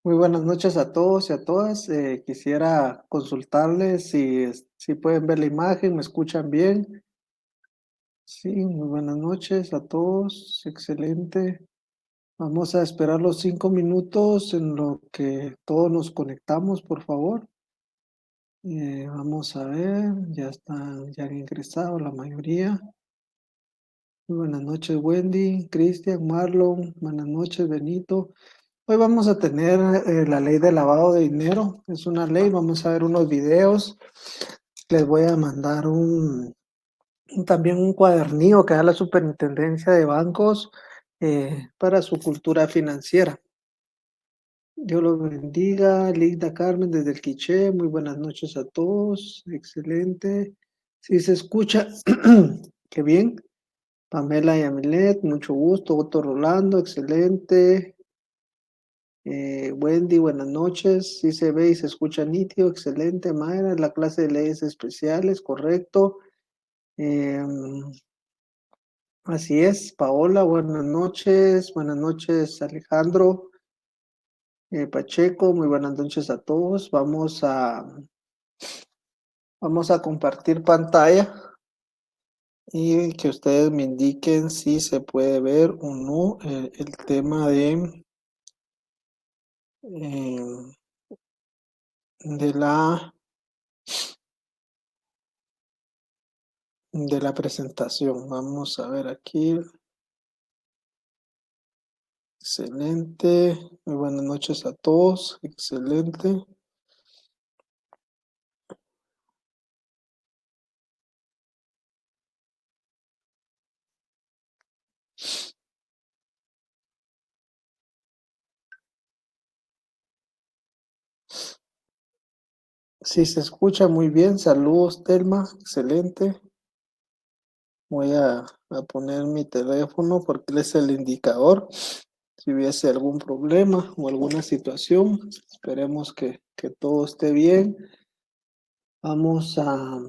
Muy buenas noches a todos y a todas. Quisiera consultarles si pueden ver la imagen, me escuchan bien. Sí, muy buenas noches a todos. Excelente. Vamos a esperar los 5 minutos en lo que todos nos conectamos, por favor. Vamos a ver, ya han ingresado la mayoría. Muy buenas noches, Wendy, Cristian, Marlon. Buenas noches, Benito. Hoy vamos a tener la ley de lavado de dinero. Es una ley, vamos a ver unos videos. Les voy a mandar también un cuadernillo que da la Superintendencia de Bancos para su cultura financiera. Dios los bendiga. Linda Carmen desde el Quiché. Muy buenas noches a todos. Excelente. Si se escucha, qué bien. Pamela y Amilet, mucho gusto. Otto Rolando, excelente. Wendy, buenas noches. Sí se ve y se escucha nítido, excelente. Mayra, la clase de leyes especiales, correcto. Eh, Así es. Paola, buenas noches. Buenas noches, Alejandro. Pacheco, muy buenas noches a todos. Vamos a compartir pantalla y que ustedes me indiquen si se puede ver o no el tema eh, de la presentación. Vamos a ver aquí. Excelente. Muy buenas noches a todos. Excelente. Sí, se escucha muy bien. Saludos, Telma. Excelente. Voy a poner mi teléfono porque él es el indicador. Si hubiese algún problema o alguna situación, esperemos que todo esté bien. Vamos a,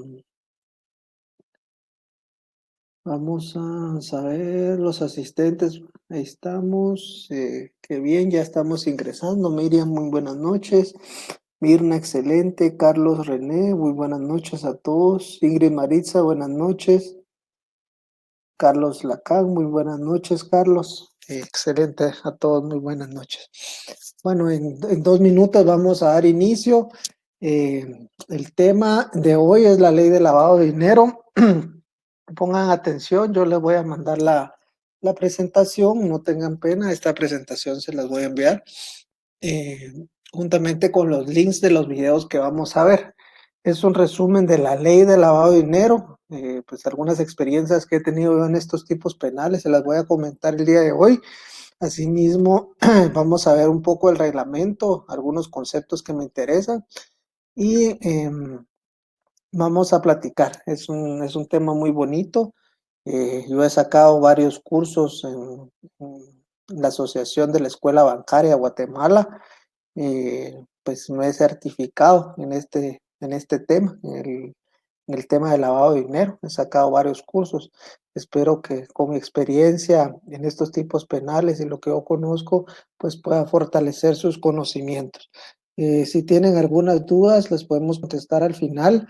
vamos a saber los asistentes. Ahí estamos. Qué bien, ya estamos ingresando. Miriam, muy buenas noches. Mirna, excelente. Carlos René, muy buenas noches a todos. Ingrid Maritza, buenas noches. Carlos Lacan, muy buenas noches, Carlos. Excelente a todos, muy buenas noches. Bueno, en 2 minutos vamos a dar inicio. El tema de hoy es la ley de lavado de dinero. Pongan atención, yo les voy a mandar la presentación, no tengan pena, esta presentación se las voy a enviar eh, juntamente con los links de los videos que vamos a ver. Es un resumen de la ley de lavado de dinero, pues algunas experiencias que he tenido yo en estos tipos penales, se las voy a comentar el día de hoy. Asimismo, vamos a ver un poco el reglamento, algunos conceptos que me interesan y vamos a platicar. Es un tema muy bonito. Yo he sacado varios cursos en la Asociación de la Escuela Bancaria Guatemala. Pues me he certificado en este tema, en el tema de lavado de dinero. He sacado varios cursos. Espero que con mi experiencia en estos tipos penales y lo que yo conozco, pues pueda fortalecer sus conocimientos. Si tienen algunas dudas, les podemos contestar al final.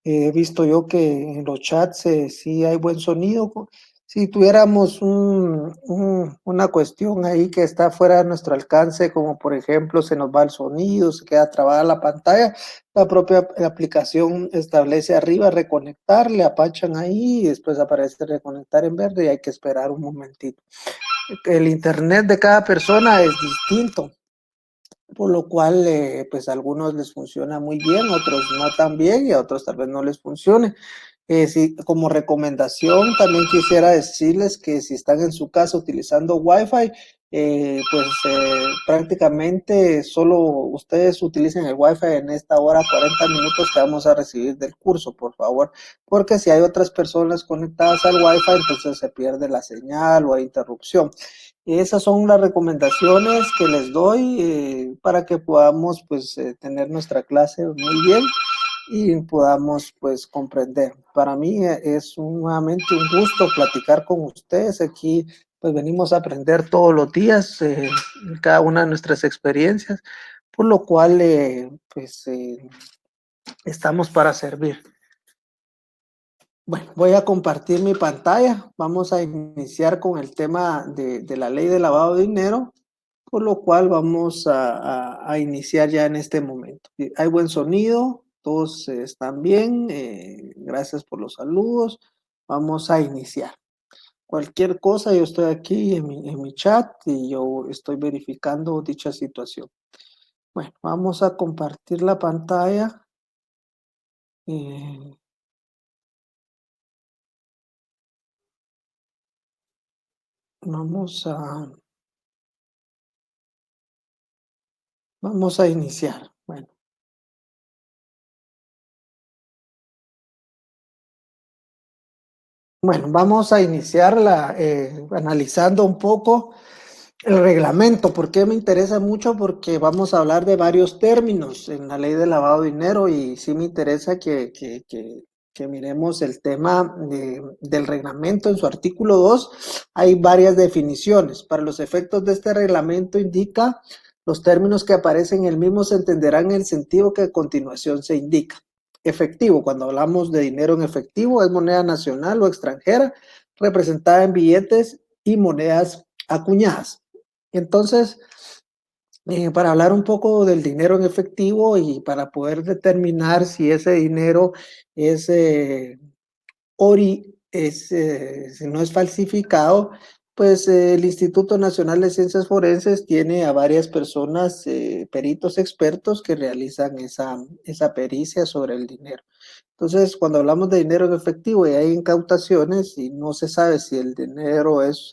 He visto yo que en los chats sí hay buen sonido. Si tuviéramos una cuestión ahí que está fuera de nuestro alcance, como por ejemplo se nos va el sonido, se queda trabada la pantalla, la propia aplicación establece arriba reconectar, le apachan ahí y después aparece reconectar en verde y hay que esperar un momentito. El internet de cada persona es distinto, por lo cual pues a algunos les funciona muy bien, otros no tan bien y a otros tal vez no les funcione. Sí, como recomendación, también quisiera decirles que si están en su casa utilizando Wi-Fi, pues prácticamente solo ustedes utilicen el Wi-Fi en esta hora, 40 minutos que vamos a recibir del curso, por favor, porque si hay otras personas conectadas al Wi-Fi, entonces se pierde la señal o hay interrupción. Esas son las recomendaciones que les doy para que podamos pues tener nuestra clase muy bien y podamos pues comprender. Para mí es nuevamente un gusto platicar con ustedes aquí pues venimos a aprender todos los días, cada una de nuestras experiencias, por lo cual estamos para servir. Bueno, voy a compartir mi pantalla. Vamos a iniciar con el tema de la ley de lavado de dinero, por lo cual vamos a iniciar ya en este momento. Hay buen sonido, todos están bien, gracias por los saludos. Vamos a iniciar. Cualquier cosa, yo estoy aquí en mi chat y yo estoy verificando dicha situación. Bueno, vamos a compartir la pantalla. Eh, vamos a iniciar. Bueno, vamos a iniciar analizando un poco el reglamento. ¿Por qué me interesa mucho? Porque vamos a hablar de varios términos en la ley de lavado de dinero y sí me interesa que miremos el tema del reglamento. En su artículo 2 hay varias definiciones. Para los efectos de este reglamento indica los términos que aparecen en el mismo se entenderán en el sentido que a continuación se indica. Efectivo, cuando hablamos de dinero en efectivo, es moneda nacional o extranjera representada en billetes y monedas acuñadas. Entonces, para hablar un poco del dinero en efectivo y para poder determinar si ese dinero es, si no es falsificado, pues el Instituto Nacional de Ciencias Forenses tiene a varias personas, peritos expertos que realizan esa pericia sobre el dinero. Entonces, cuando hablamos de dinero en efectivo y hay incautaciones y no se sabe si el dinero es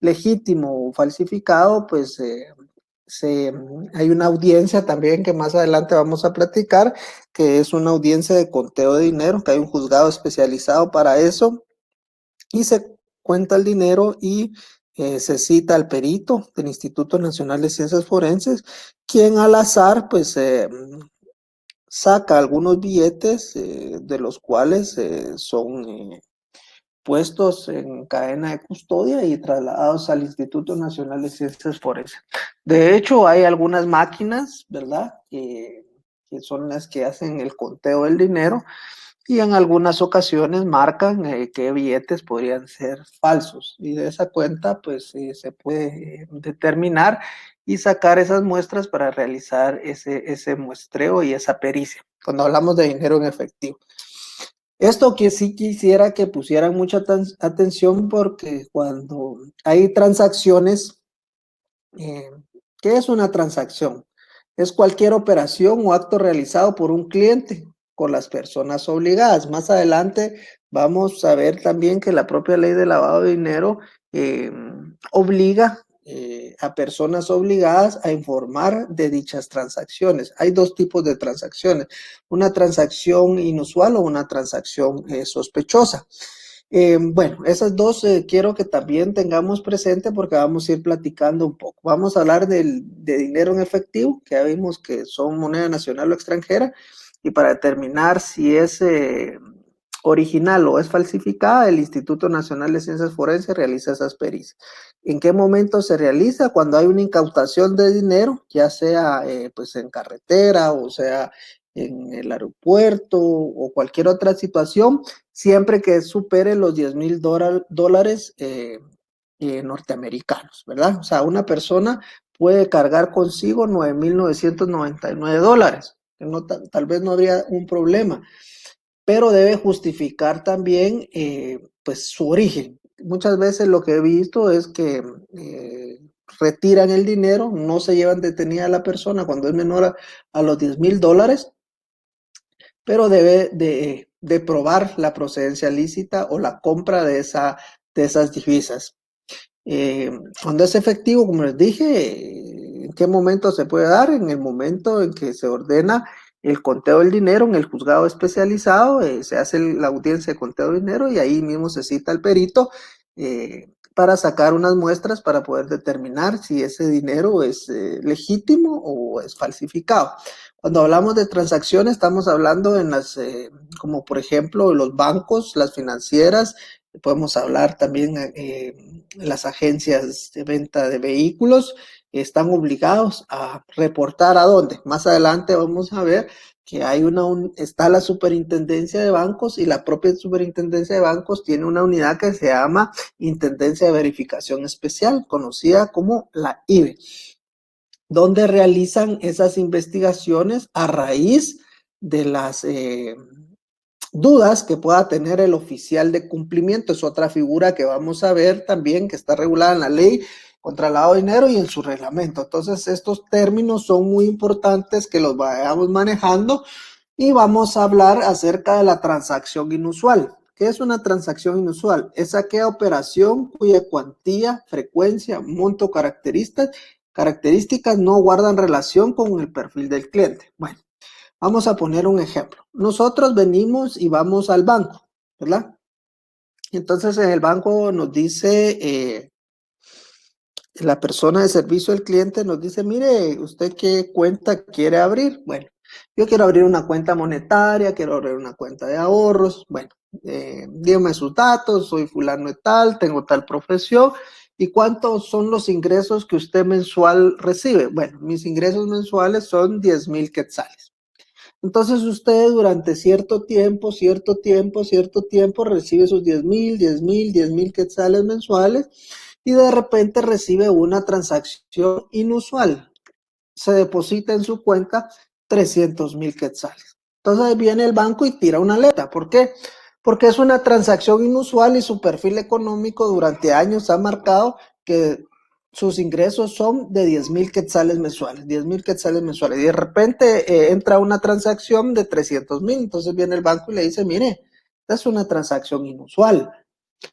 legítimo o falsificado, pues hay una audiencia también que más adelante vamos a platicar, que es una audiencia de conteo de dinero, que hay un juzgado especializado para eso, y se cuenta el dinero y se cita al perito del Instituto Nacional de Ciencias Forenses, quien al azar, pues, saca algunos billetes de los cuales son puestos en cadena de custodia y trasladados al Instituto Nacional de Ciencias Forenses. De hecho, hay algunas máquinas, ¿verdad? Que son las que hacen el conteo del dinero y en algunas ocasiones marcan qué billetes podrían ser falsos. Y de esa cuenta, pues se puede determinar y sacar esas muestras para realizar ese muestreo y esa pericia, cuando hablamos de dinero en efectivo. Esto que sí quisiera que pusieran mucha atención porque cuando hay transacciones, eh, ¿qué es una transacción? Es cualquier operación o acto realizado por un cliente con las personas obligadas. Más adelante vamos a ver también que la propia ley de lavado de dinero obliga a personas obligadas a informar de dichas transacciones. Hay dos tipos de transacciones, una transacción inusual o una transacción sospechosa. Bueno, esas dos quiero que también tengamos presente porque vamos a ir platicando un poco. Vamos a hablar de dinero en efectivo, que ya vimos que son moneda nacional o extranjera, y para determinar si es original o es falsificada, el Instituto Nacional de Ciencias Forenses realiza esas pericias. ¿En qué momento se realiza? Cuando hay una incautación de dinero, ya sea pues en carretera o sea en el aeropuerto o cualquier otra situación, siempre que supere los $10,000 norteamericanos, ¿verdad? O sea, una persona puede cargar consigo $9,999, que no, tal vez no habría un problema, pero debe justificar también pues su origen. Muchas veces lo que he visto es que retiran el dinero, no se llevan detenida a la persona cuando es menor a los $10,000, pero debe de probar la procedencia lícita o la compra de esas divisas. Cuando es efectivo, como les dije, ¿en qué momento se puede dar? En el momento en que se ordena el conteo del dinero en el juzgado especializado, se hace la audiencia de conteo de dinero y ahí mismo se cita al perito para sacar unas muestras para poder determinar si ese dinero es legítimo o es falsificado. Cuando hablamos de transacciones, estamos hablando en como por ejemplo los bancos, las financieras, Podemos hablar también las agencias de venta de vehículos están obligados a reportar a dónde. Más adelante vamos a ver que está la superintendencia de bancos y la propia superintendencia de bancos tiene una unidad que se llama Intendencia de Verificación Especial, conocida como la IVE, donde realizan esas investigaciones a raíz de las dudas que pueda tener el oficial de cumplimiento. Es otra figura que vamos a ver también que está regulada en la ley contra el lavado de dinero y en su reglamento. Entonces, estos términos son muy importantes que los vayamos manejando y vamos a hablar acerca de la transacción inusual. ¿Qué es una transacción inusual? Es aquella operación cuya cuantía, frecuencia, monto, características no guardan relación con el perfil del cliente. Bueno, vamos a poner un ejemplo. Nosotros venimos y vamos al banco, ¿verdad? Entonces en el banco nos dice, la persona de servicio al cliente nos dice, mire, ¿usted qué cuenta quiere abrir? Bueno, yo quiero abrir una cuenta monetaria, quiero abrir una cuenta de ahorros. Bueno, dígame sus datos, soy fulano de tal, tengo tal profesión. ¿Y cuántos son los ingresos que usted mensual recibe? Bueno, mis ingresos mensuales son 10,000 quetzales. Entonces usted durante cierto tiempo recibe sus 10,000 quetzales mensuales y de repente recibe una transacción inusual. Se deposita en su cuenta 300,000 quetzales. Entonces viene el banco y tira una alerta. ¿Por qué? Porque es una transacción inusual y su perfil económico durante años ha marcado que sus ingresos son de 10,000 quetzales mensuales, 10,000 quetzales mensuales. Y de repente entra una transacción de 300,000. Entonces viene el banco y le dice, mire, esta es una transacción inusual.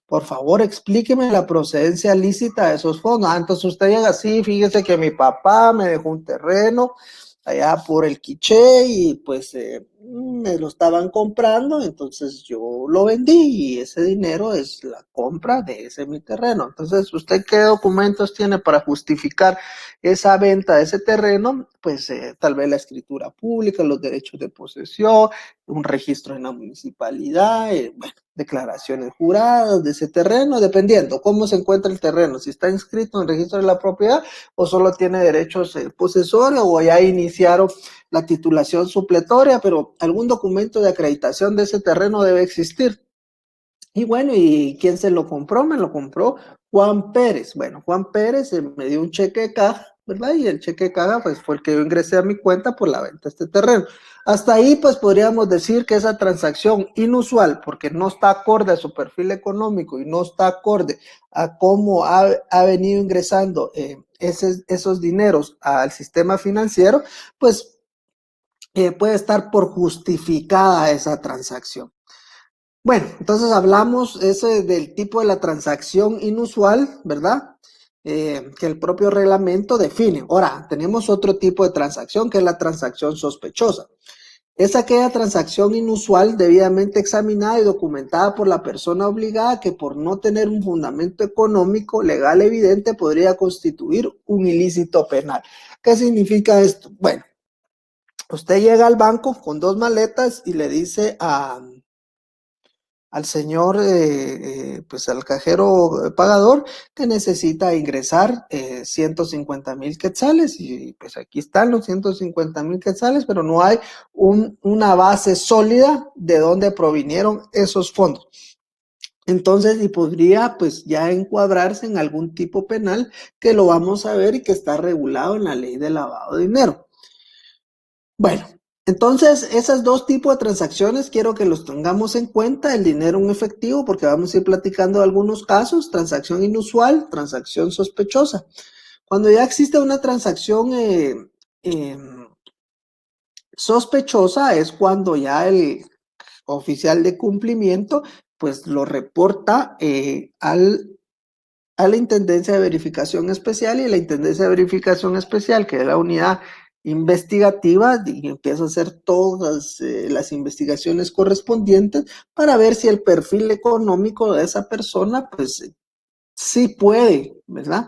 Por favor, explíqueme la procedencia lícita de esos fondos. Entonces usted llega así, fíjese que mi papá me dejó un terreno allá por el Quiché y pues me lo estaban comprando, entonces yo lo vendí y ese dinero es la compra de ese mi terreno. Entonces, ¿usted qué documentos tiene para justificar esa venta de ese terreno? Pues tal vez la escritura pública, los derechos de posesión, un registro en la municipalidad, bueno, declaraciones juradas de ese terreno, dependiendo cómo se encuentra el terreno, si está inscrito en el registro de la propiedad o solo tiene derechos posesorios o ya iniciaron la titulación supletoria, pero algún documento de acreditación de ese terreno debe existir. Y bueno, ¿y quién se lo compró? Me lo compró Juan Pérez. Bueno, Juan Pérez me dio un cheque de caja, ¿verdad? Y el cheque de caja pues fue el que yo ingresé a mi cuenta por la venta de este terreno. Hasta ahí pues podríamos decir que esa transacción inusual, porque no está acorde a su perfil económico y no está acorde a cómo ha venido ingresando esos dineros al sistema financiero, pues puede estar por justificada esa transacción. Bueno, entonces hablamos ese del tipo de la transacción inusual, ¿verdad? Que el propio reglamento define. Ahora, tenemos otro tipo de transacción que es la transacción sospechosa. Es aquella transacción inusual debidamente examinada y documentada por la persona obligada que por no tener un fundamento económico legal evidente podría constituir un ilícito penal. ¿Qué significa esto? Bueno, usted llega al banco con 2 maletas y le dice al señor, pues al cajero pagador que necesita ingresar 150,000 quetzales y pues aquí están los 150,000 quetzales, pero no hay una base sólida de dónde provinieron esos fondos. Entonces, y podría pues ya encuadrarse en algún tipo penal que lo vamos a ver y que está regulado en la ley de lavado de dinero. Bueno, entonces esos 2 tipos de transacciones quiero que los tengamos en cuenta, el dinero en efectivo, porque vamos a ir platicando de algunos casos, transacción inusual, transacción sospechosa. Cuando ya existe una transacción sospechosa es cuando ya el oficial de cumplimiento pues lo reporta a la Intendencia de Verificación Especial y la Intendencia de Verificación Especial, que es la unidad investigativa, y empieza a hacer todas las investigaciones correspondientes para ver si el perfil económico de esa persona, pues sí puede, ¿verdad?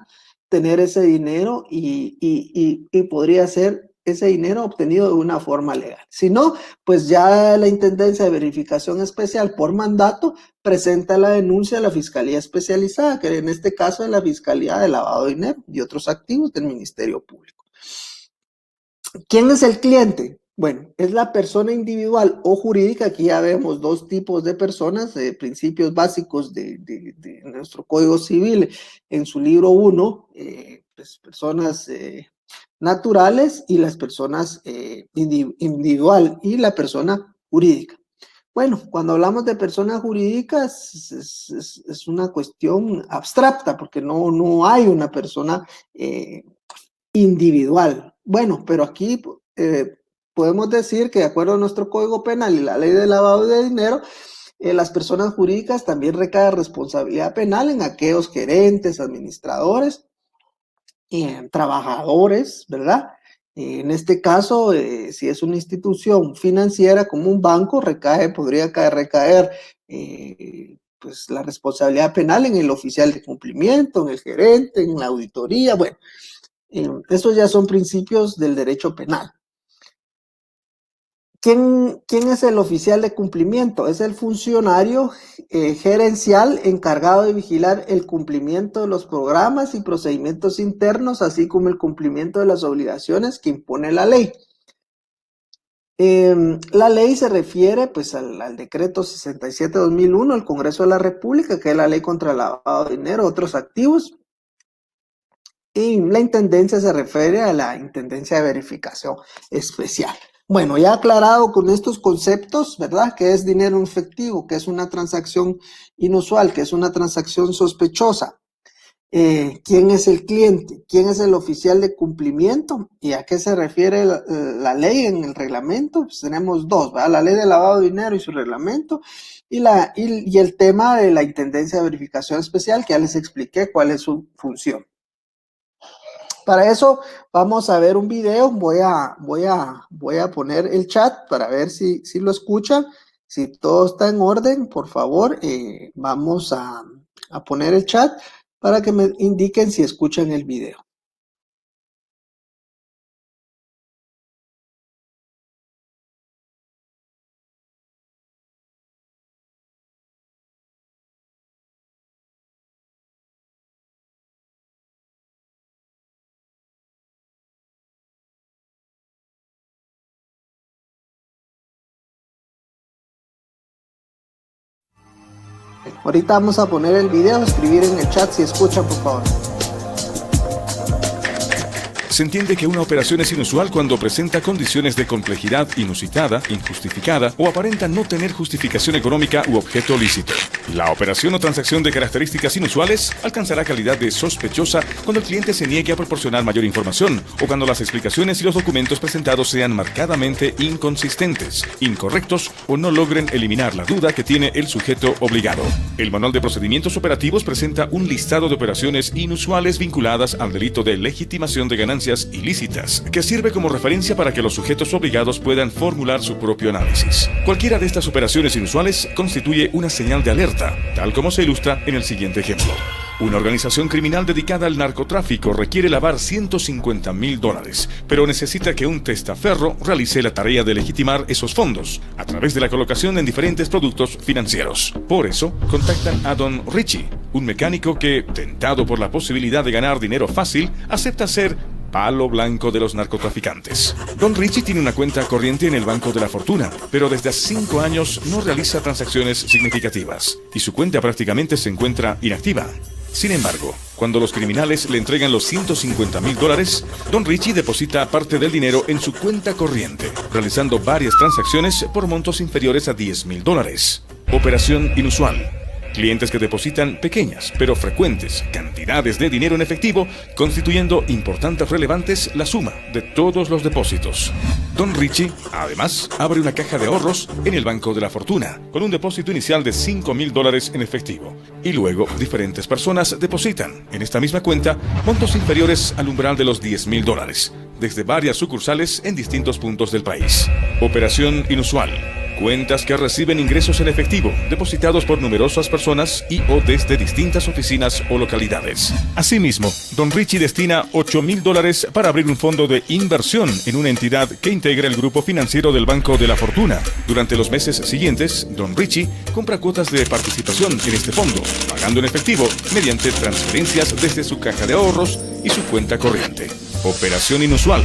Tener ese dinero y podría ser ese dinero obtenido de una forma legal. Si no, pues ya la Intendencia de Verificación Especial por mandato presenta la denuncia a la Fiscalía Especializada, que en este caso es la Fiscalía de Lavado de Dinero y otros activos del Ministerio Público. ¿Quién es el cliente? Bueno, es la persona individual o jurídica. Aquí ya vemos dos tipos de personas, principios básicos de nuestro Código Civil en su libro 1, pues personas naturales y las personas individual y la persona jurídica. Bueno, cuando hablamos de personas jurídicas es una cuestión abstracta porque no hay una persona individual. Bueno, pero aquí podemos decir que de acuerdo a nuestro Código Penal y la Ley de Lavado de Dinero, las personas jurídicas también recae responsabilidad penal en aquellos gerentes, administradores, trabajadores, ¿verdad? En este caso, si es una institución financiera como un banco, podría recaer pues la responsabilidad penal en el oficial de cumplimiento, en el gerente, en la auditoría. Bueno, estos ya son principios del derecho penal. ¿Quién es el oficial de cumplimiento? Es el funcionario gerencial encargado de vigilar el cumplimiento de los programas y procedimientos internos, así como el cumplimiento de las obligaciones que impone la ley. La ley se refiere pues al decreto 67/2001 del Congreso de la República, que es la ley contra el lavado de dinero, otros activos. Y la intendencia se refiere a la Intendencia de Verificación Especial. Bueno, ya aclarado con estos conceptos, ¿verdad? ¿Qué es dinero en efectivo? ¿Qué es una transacción inusual? ¿Qué es una transacción sospechosa? ¿Quién es el cliente? ¿Quién es el oficial de cumplimiento? ¿Y a qué se refiere la ley en el reglamento? Pues tenemos dos, ¿verdad? La ley de lavado de dinero y su reglamento, y el tema de la Intendencia de Verificación Especial, que ya les expliqué cuál es su función. Para eso vamos a ver un video. Voy a poner el chat para ver si lo escuchan. Si todo está en orden, por favor, vamos a poner el chat para que me indiquen si escuchan el video. Ahorita vamos a poner el video, escribir en el chat si escuchan, por favor. Se entiende que una operación es inusual cuando presenta condiciones de complejidad inusitada, injustificada o aparenta no tener justificación económica u objeto lícito. La operación o transacción de características inusuales alcanzará calidad de sospechosa cuando el cliente se niegue a proporcionar mayor información o cuando las explicaciones y los documentos presentados sean marcadamente inconsistentes, incorrectos o no logren eliminar la duda que tiene el sujeto obligado. El Manual de Procedimientos Operativos presenta un listado de operaciones inusuales vinculadas al delito de legitimación de ganancias ilícitas, que sirve como referencia para que los sujetos obligados puedan formular su propio análisis. Cualquiera de estas operaciones inusuales constituye una señal de alerta, tal como se ilustra en el siguiente ejemplo. Una organización criminal dedicada al narcotráfico requiere lavar $150,000, pero necesita que un testaferro realice la tarea de legitimar esos fondos a través de la colocación en diferentes productos financieros. Por eso, contactan a Don Richie, un mecánico que, tentado por la posibilidad de ganar dinero fácil, acepta ser palo blanco de los narcotraficantes. Don Richie tiene una cuenta corriente en el Banco de la Fortuna, pero desde hace 5 años no realiza transacciones significativas y su cuenta prácticamente se encuentra inactiva. Sin embargo, cuando los criminales le entregan los $150,000, Don Richie deposita parte del dinero en su cuenta corriente, realizando varias transacciones por montos inferiores a $10,000. Operación inusual. Clientes que depositan pequeñas, pero frecuentes, cantidades de dinero en efectivo, constituyendo importantes relevantes la suma de todos los depósitos. Don Richie, además, abre una caja de ahorros en el Banco de la Fortuna, con un depósito inicial de $5,000 en efectivo. Y luego, diferentes personas depositan en esta misma cuenta montos inferiores al umbral de los $10,000, desde varias sucursales en distintos puntos del país. Operación inusual. cuentas que reciben ingresos en efectivo, depositados por numerosas personas y o desde distintas oficinas o localidades. Asimismo, Don Richie destina $8,000 para abrir un fondo de inversión en una entidad que integra el grupo financiero del Banco de la Fortuna. Durante los meses siguientes, Don Richie compra cuotas de participación en este fondo, pagando en efectivo mediante transferencias desde su caja de ahorros y su cuenta corriente. Operación inusual.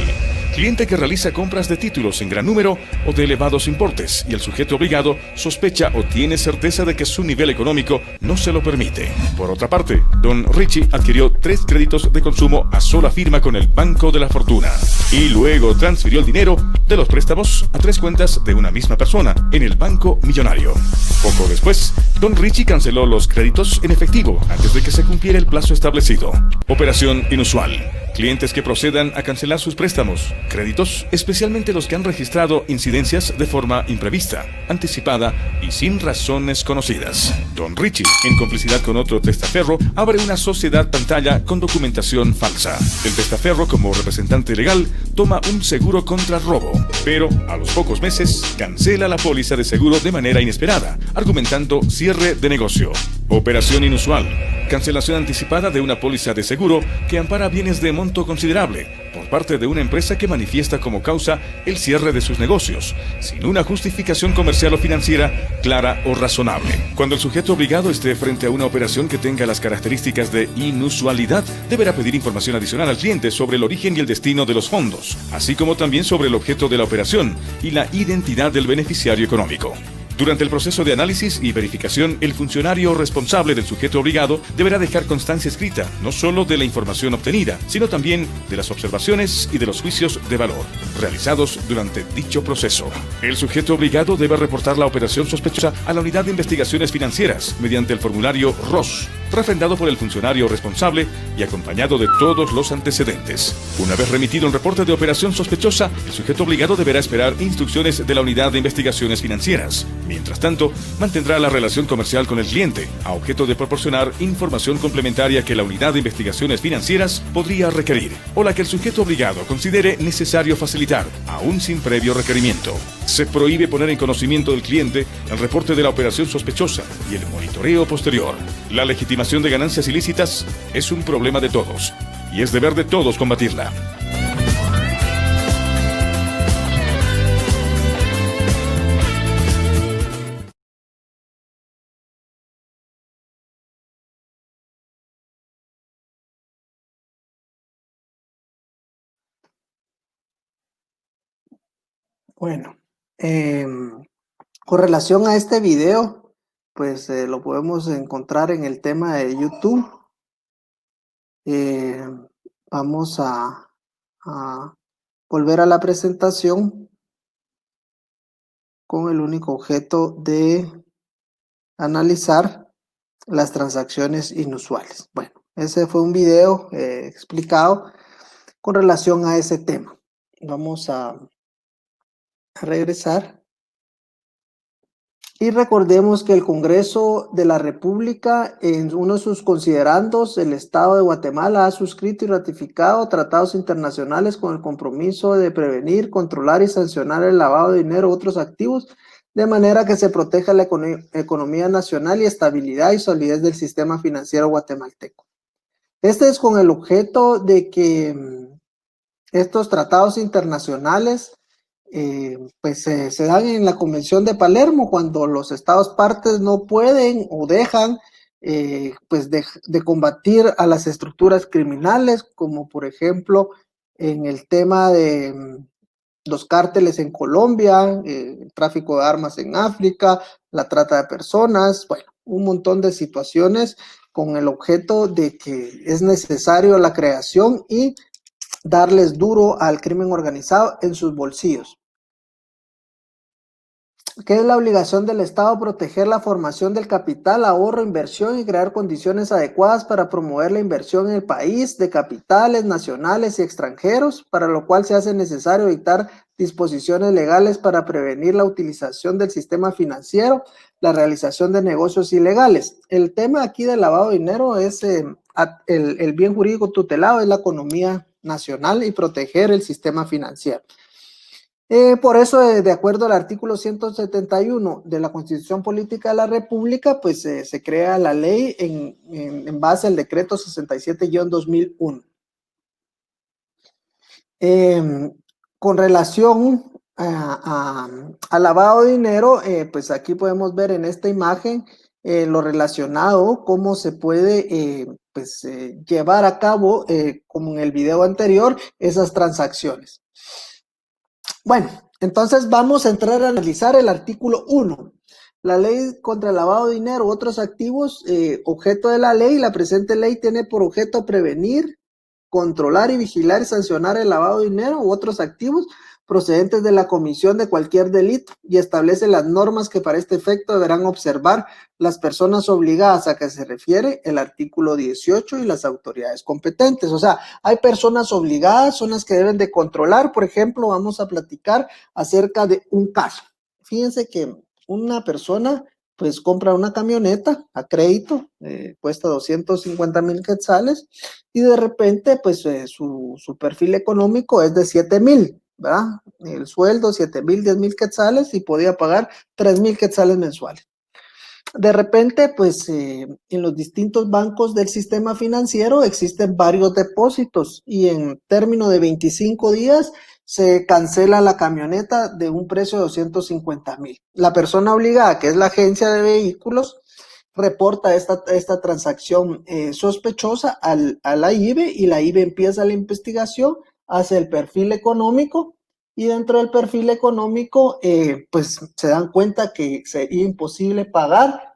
Cliente que realiza compras de títulos en gran número o de elevados importes y el sujeto obligado sospecha o tiene certeza de que su nivel económico no se lo permite. Por otra parte, Don Richie adquirió 3 créditos de consumo a sola firma con el Banco de la Fortuna y luego transfirió el dinero de los préstamos a 3 cuentas de una misma persona en el Banco Millonario. Poco después, Don Richie canceló los créditos en efectivo antes de que se cumpliera el plazo establecido. Operación inusual. Clientes que procedan a cancelar sus préstamos, créditos, especialmente los que han registrado incidencias de forma imprevista, anticipada y sin razones conocidas. Don Richie, en complicidad con otro testaferro, abre una sociedad pantalla con documentación falsa. El testaferro, como representante legal, toma un seguro contra robo, pero a los pocos meses cancela la póliza de seguro de manera inesperada, argumentando cierre de negocio. Operación inusual. Cancelación anticipada de una póliza de seguro que ampara bienes de monto considerable por parte de una empresa que manifiesta como causa el cierre de sus negocios, sin una justificación comercial o financiera clara o razonable. Cuando el sujeto obligado esté frente a una operación que tenga las características de inusualidad, deberá pedir información adicional al cliente sobre el origen y el destino de los fondos, así como también sobre el objeto de la operación y la identidad del beneficiario económico. Durante el proceso de análisis y verificación, el funcionario responsable del sujeto obligado deberá dejar constancia escrita, no solo de la información obtenida, sino también de las observaciones y de los juicios de valor realizados durante dicho proceso. El sujeto obligado debe reportar la operación sospechosa a la Unidad de Investigaciones Financieras mediante el formulario ROS, refrendado por el funcionario responsable y acompañado de todos los antecedentes. Una vez remitido el reporte de operación sospechosa, el sujeto obligado deberá esperar instrucciones de la Unidad de Investigaciones Financieras. Mientras tanto, mantendrá la relación comercial con el cliente, a objeto de proporcionar información complementaria que la Unidad de Investigaciones Financieras podría requerir, o la que el sujeto obligado considere necesario facilitar, aún sin previo requerimiento. Se prohíbe poner en conocimiento del cliente el reporte de la operación sospechosa y el monitoreo posterior. La legitimación de ganancias ilícitas es un problema de todos, y es deber de todos combatirla. Bueno, con relación a este video, pues lo podemos encontrar en el tema de YouTube. Vamos a volver a la presentación con el único objeto de analizar las transacciones inusuales. Bueno, ese fue un video explicado con relación a ese tema. Vamos a regresar. Y recordemos que el Congreso de la República, en uno de sus considerandos, el Estado de Guatemala ha suscrito y ratificado tratados internacionales con el compromiso de prevenir, controlar y sancionar el lavado de dinero u otros activos, de manera que se proteja la economía nacional y estabilidad y solidez del sistema financiero guatemalteco. Este es con el objeto de que estos tratados internacionales pues se dan en la Convención de Palermo, cuando los estados partes no pueden o dejan pues de combatir a las estructuras criminales, como por ejemplo en el tema de los cárteles en Colombia, el tráfico de armas en África, la trata de personas, bueno, un montón de situaciones con el objeto de que es necesario la creación y darles duro al crimen organizado en sus bolsillos. ¿Qué es la obligación del Estado? Proteger la formación del capital, ahorro, inversión y crear condiciones adecuadas para promover la inversión en el país de capitales nacionales y extranjeros, para lo cual se hace necesario dictar disposiciones legales para prevenir la utilización del sistema financiero, la realización de negocios ilegales. El tema aquí del lavado de dinero es el bien jurídico tutelado, es la economía nacional y proteger el sistema financiero. Por eso, de acuerdo al artículo 171 de la Constitución Política de la República, pues se crea la ley en base al decreto 67-2001. Con relación a lavado de dinero, pues aquí podemos ver en esta imagen lo relacionado, cómo se puede llevar a cabo, como en el video anterior, esas transacciones. Bueno, entonces vamos a entrar a analizar el artículo 1. La ley contra el lavado de dinero u otros activos, objeto de la ley. La presente ley tiene por objeto prevenir, controlar y vigilar y sancionar el lavado de dinero u otros activos procedentes de la comisión de cualquier delito y establece las normas que para este efecto deberán observar las personas obligadas a que se refiere el artículo 18 y las autoridades competentes. O sea, hay personas obligadas, son las que deben de controlar. Por ejemplo, vamos a platicar acerca de un caso. Fíjense que una persona pues compra una camioneta a crédito, cuesta 250,000 quetzales, y de repente pues su perfil económico es de 7,000, ¿verdad? El sueldo 7,000, 10,000 quetzales y podía pagar 3,000 quetzales mensuales. De repente, pues en los distintos bancos del sistema financiero existen varios depósitos y en término de 25 días se cancela la camioneta de un precio de 250,000. La persona obligada, que es la agencia de vehículos, reporta esta transacción sospechosa a la IBE y la IBE empieza la investigación, hace el perfil económico y dentro del perfil económico pues se dan cuenta que sería imposible pagar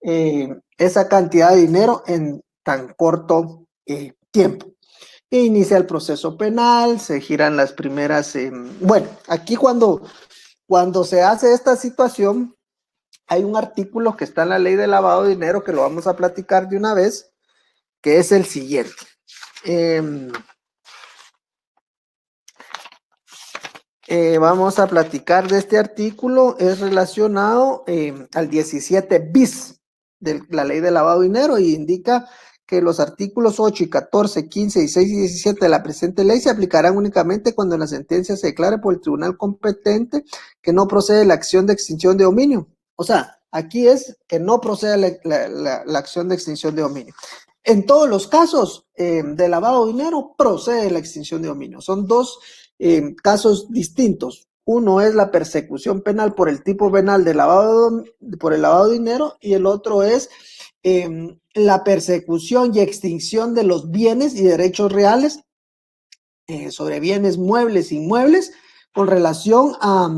esa cantidad de dinero en tan corto tiempo. E inicia el proceso penal, se giran las primeras... bueno, aquí cuando se hace esta situación, hay un artículo que está en la ley de lavado de dinero que lo vamos a platicar de una vez, que es el siguiente. Vamos a platicar de este artículo, es relacionado al 17 bis de la ley de lavado de dinero y indica que los artículos 8 y 14, 15, 16 y 17 de la presente ley se aplicarán únicamente cuando la sentencia se declare por el tribunal competente que no procede la acción de extinción de dominio. O sea, aquí es que no procede la acción de extinción de dominio. En todos los casos de lavado de dinero procede la extinción de dominio. Son dos casos distintos. Uno es la persecución penal por el tipo penal de por el lavado de dinero y el otro es la persecución y extinción de los bienes y derechos reales sobre bienes muebles e inmuebles con relación a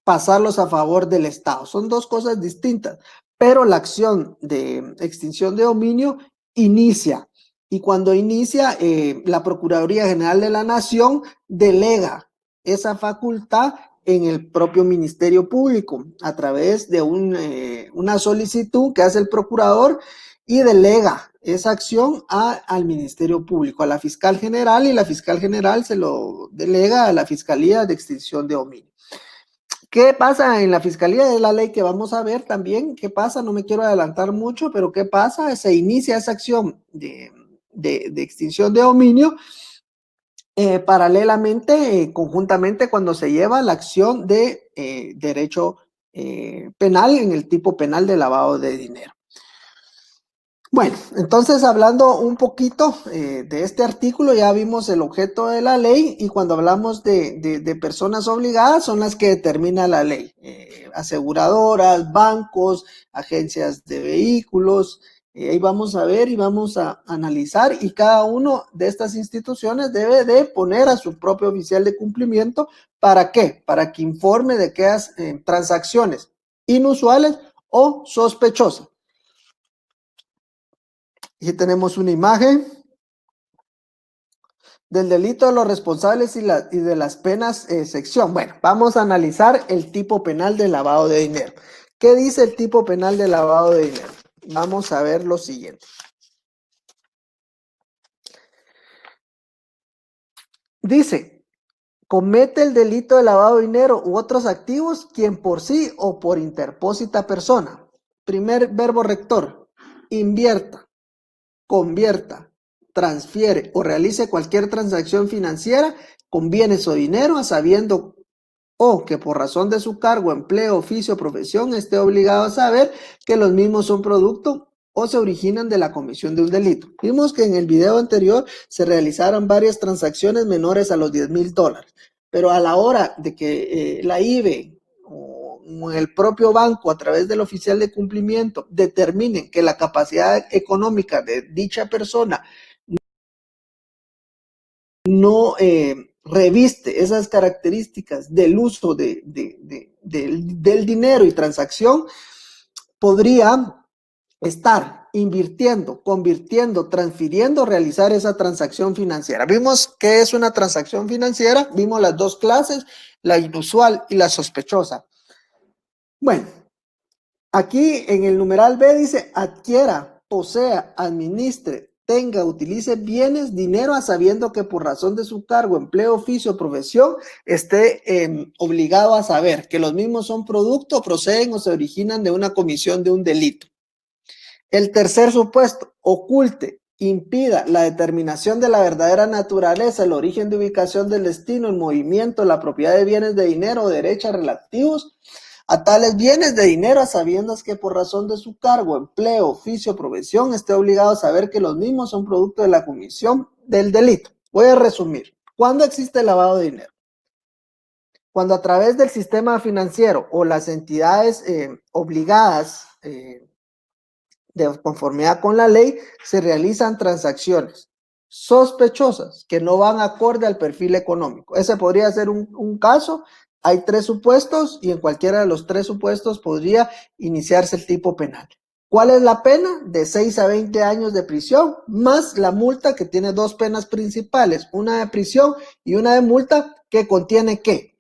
pasarlos a favor del Estado. Son dos cosas distintas, pero la acción de extinción de dominio inicia y cuando inicia la Procuraduría General de la Nación delega esa facultad en el propio Ministerio Público a través de una solicitud que hace el procurador y delega esa acción al Ministerio Público, a la Fiscal General, y la Fiscal General se lo delega a la Fiscalía de Extinción de Dominio. ¿Qué pasa en la Fiscalía? Es la ley que vamos a ver también. ¿Qué pasa? No me quiero adelantar mucho, pero ¿qué pasa? Se inicia esa acción de extinción de dominio paralelamente, conjuntamente, cuando se lleva la acción de derecho penal en el tipo penal de lavado de dinero. Bueno, entonces hablando un poquito de este artículo, ya vimos el objeto de la ley y cuando hablamos de personas obligadas son las que determina la ley. Aseguradoras, bancos, agencias de vehículos, ahí vamos a ver y vamos a analizar y cada uno de estas instituciones debe de poner a su propio oficial de cumplimiento. ¿Para qué? Para que informe de aquellas transacciones inusuales o sospechosas. Aquí tenemos una imagen del delito de los responsables y de las penas sección. Bueno, vamos a analizar el tipo penal de lavado de dinero. ¿Qué dice el tipo penal de lavado de dinero? Vamos a ver lo siguiente. Dice, comete el delito de lavado de dinero u otros activos quien por sí o por interpósita persona. Primer verbo rector, invierta, convierta, transfiere o realice cualquier transacción financiera con bienes o dinero a sabiendo o que por razón de su cargo, empleo, oficio o profesión esté obligado a saber que los mismos son producto o se originan de la comisión de un delito. Vimos que en el video anterior se realizaron varias transacciones menores a los $10,000, pero a la hora de que la IBE o el propio banco a través del oficial de cumplimiento determinen que la capacidad económica de dicha persona no reviste esas características del uso del dinero y transacción, podría estar invirtiendo, convirtiendo, transfiriendo, realizar esa transacción financiera. Vimos qué es una transacción financiera, vimos las dos clases, la inusual y la sospechosa. Bueno, aquí en el numeral B dice adquiera, posea, administre, tenga, utilice bienes, dinero, a sabiendo que por razón de su cargo, empleo, oficio, profesión, esté obligado a saber que los mismos son producto, proceden o se originan de una comisión de un delito. El tercer supuesto, oculte, impida la determinación de la verdadera naturaleza, el origen de ubicación del destino, el movimiento, la propiedad de bienes de dinero o derechos relativos a tales bienes de dinero, a sabiendas que por razón de su cargo, empleo, oficio, profesión, esté obligado a saber que los mismos son producto de la comisión del delito. Voy a resumir. ¿Cuándo existe el lavado de dinero? Cuando a través del sistema financiero o las entidades obligadas de conformidad con la ley se realizan transacciones sospechosas que no van acorde al perfil económico. Ese podría ser un caso. Hay tres supuestos y en cualquiera de los tres supuestos podría iniciarse el tipo penal. ¿Cuál es la pena? De 6 a 20 años de prisión, más la multa, que tiene dos penas principales, una de prisión y una de multa, que contiene ¿qué?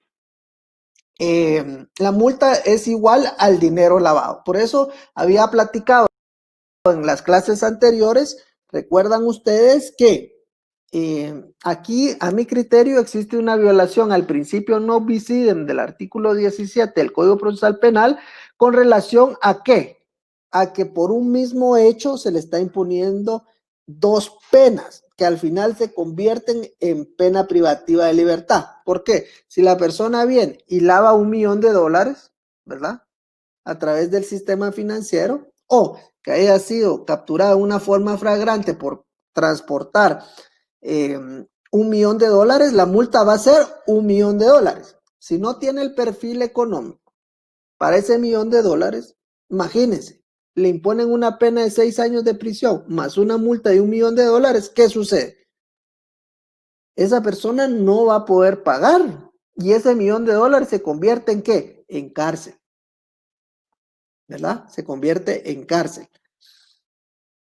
La multa es igual al dinero lavado. Por eso había platicado en las clases anteriores, recuerdan ustedes que aquí, a mi criterio, existe una violación al principio non bis idem del artículo 17 del Código Procesal Penal con relación a ¿qué? A que por un mismo hecho se le está imponiendo dos penas que al final se convierten en pena privativa de libertad. ¿Por qué? Si la persona viene y lava $1 millón, ¿verdad? A través del sistema financiero, o que haya sido capturada de una forma flagrante por transportar $1 millón, la multa va a ser $1 millón. Si no tiene el perfil económico para ese $1 millón, imagínense, le imponen una pena de 6 años de prisión más una multa de $1 millón, ¿qué sucede? Esa persona no va a poder pagar y ese $1 millón se convierte en ¿qué? En cárcel. ¿Verdad? Se convierte en cárcel.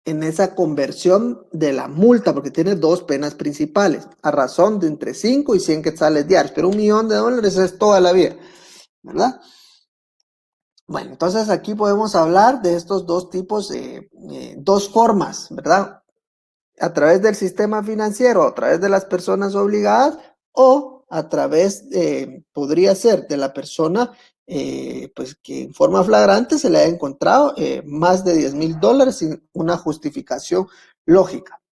En esa conversión de la multa, porque tiene dos penas principales, a razón de entre 5 y 100 quetzales diarios, pero $1 millón es toda la vida, ¿verdad? Bueno, entonces aquí podemos hablar de estos dos tipos, dos formas, ¿verdad? A través del sistema financiero, a través de las personas obligadas, o a través, podría ser de la persona pues que en forma flagrante se le haya encontrado más de $10,000 sin una justificación lógica.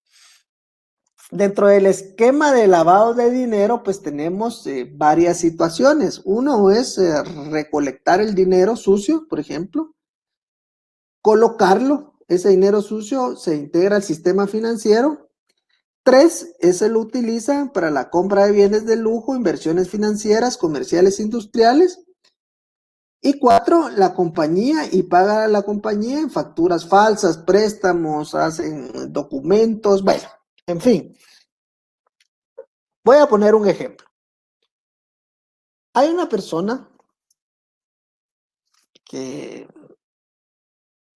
Dentro del esquema de lavado de dinero, pues tenemos varias situaciones. Uno es recolectar el dinero sucio, por ejemplo, colocarlo, ese dinero sucio se integra al sistema financiero. 3, ese lo utilizan para la compra de bienes de lujo, inversiones financieras, comerciales, industriales. Y 4, la compañía, y paga a la compañía en facturas falsas, préstamos, hacen documentos, bueno, en fin. Voy a poner un ejemplo. Hay una persona que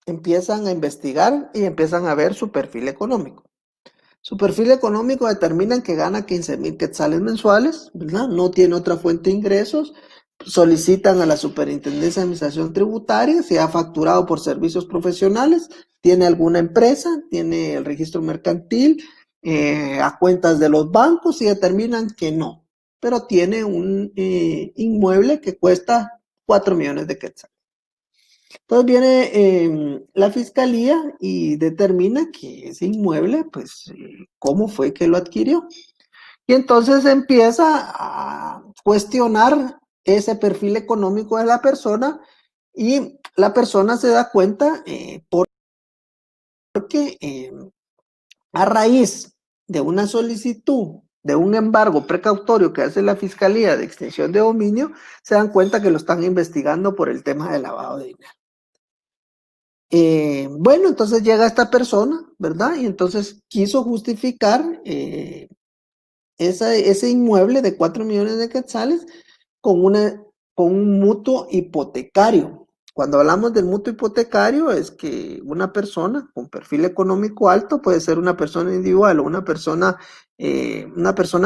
empiezan a investigar y empiezan a ver su perfil económico. Su perfil económico determina que gana 15,000 quetzales mensuales, ¿verdad? No tiene otra fuente de ingresos. Solicitan a la Superintendencia de Administración Tributaria, se ha facturado por servicios profesionales, tiene alguna empresa, tiene el registro mercantil, a cuentas de los bancos, y determinan que no, pero tiene un inmueble que cuesta 4 millones de quetzales. Entonces viene la fiscalía y determina que ese inmueble, pues, ¿cómo fue que lo adquirió? Y entonces empieza a cuestionar ese perfil económico de la persona y la persona se da cuenta porque a raíz de una solicitud, de un embargo precautorio que hace la Fiscalía de Extinción de Dominio, se dan cuenta que lo están investigando por el tema de lavado de dinero. Bueno, entonces llega esta persona, ¿verdad? Y entonces quiso justificar ese inmueble de 4 millones de quetzales con un mutuo hipotecario. Cuando hablamos del mutuo hipotecario es que una persona con perfil económico alto, puede ser una persona individual o una persona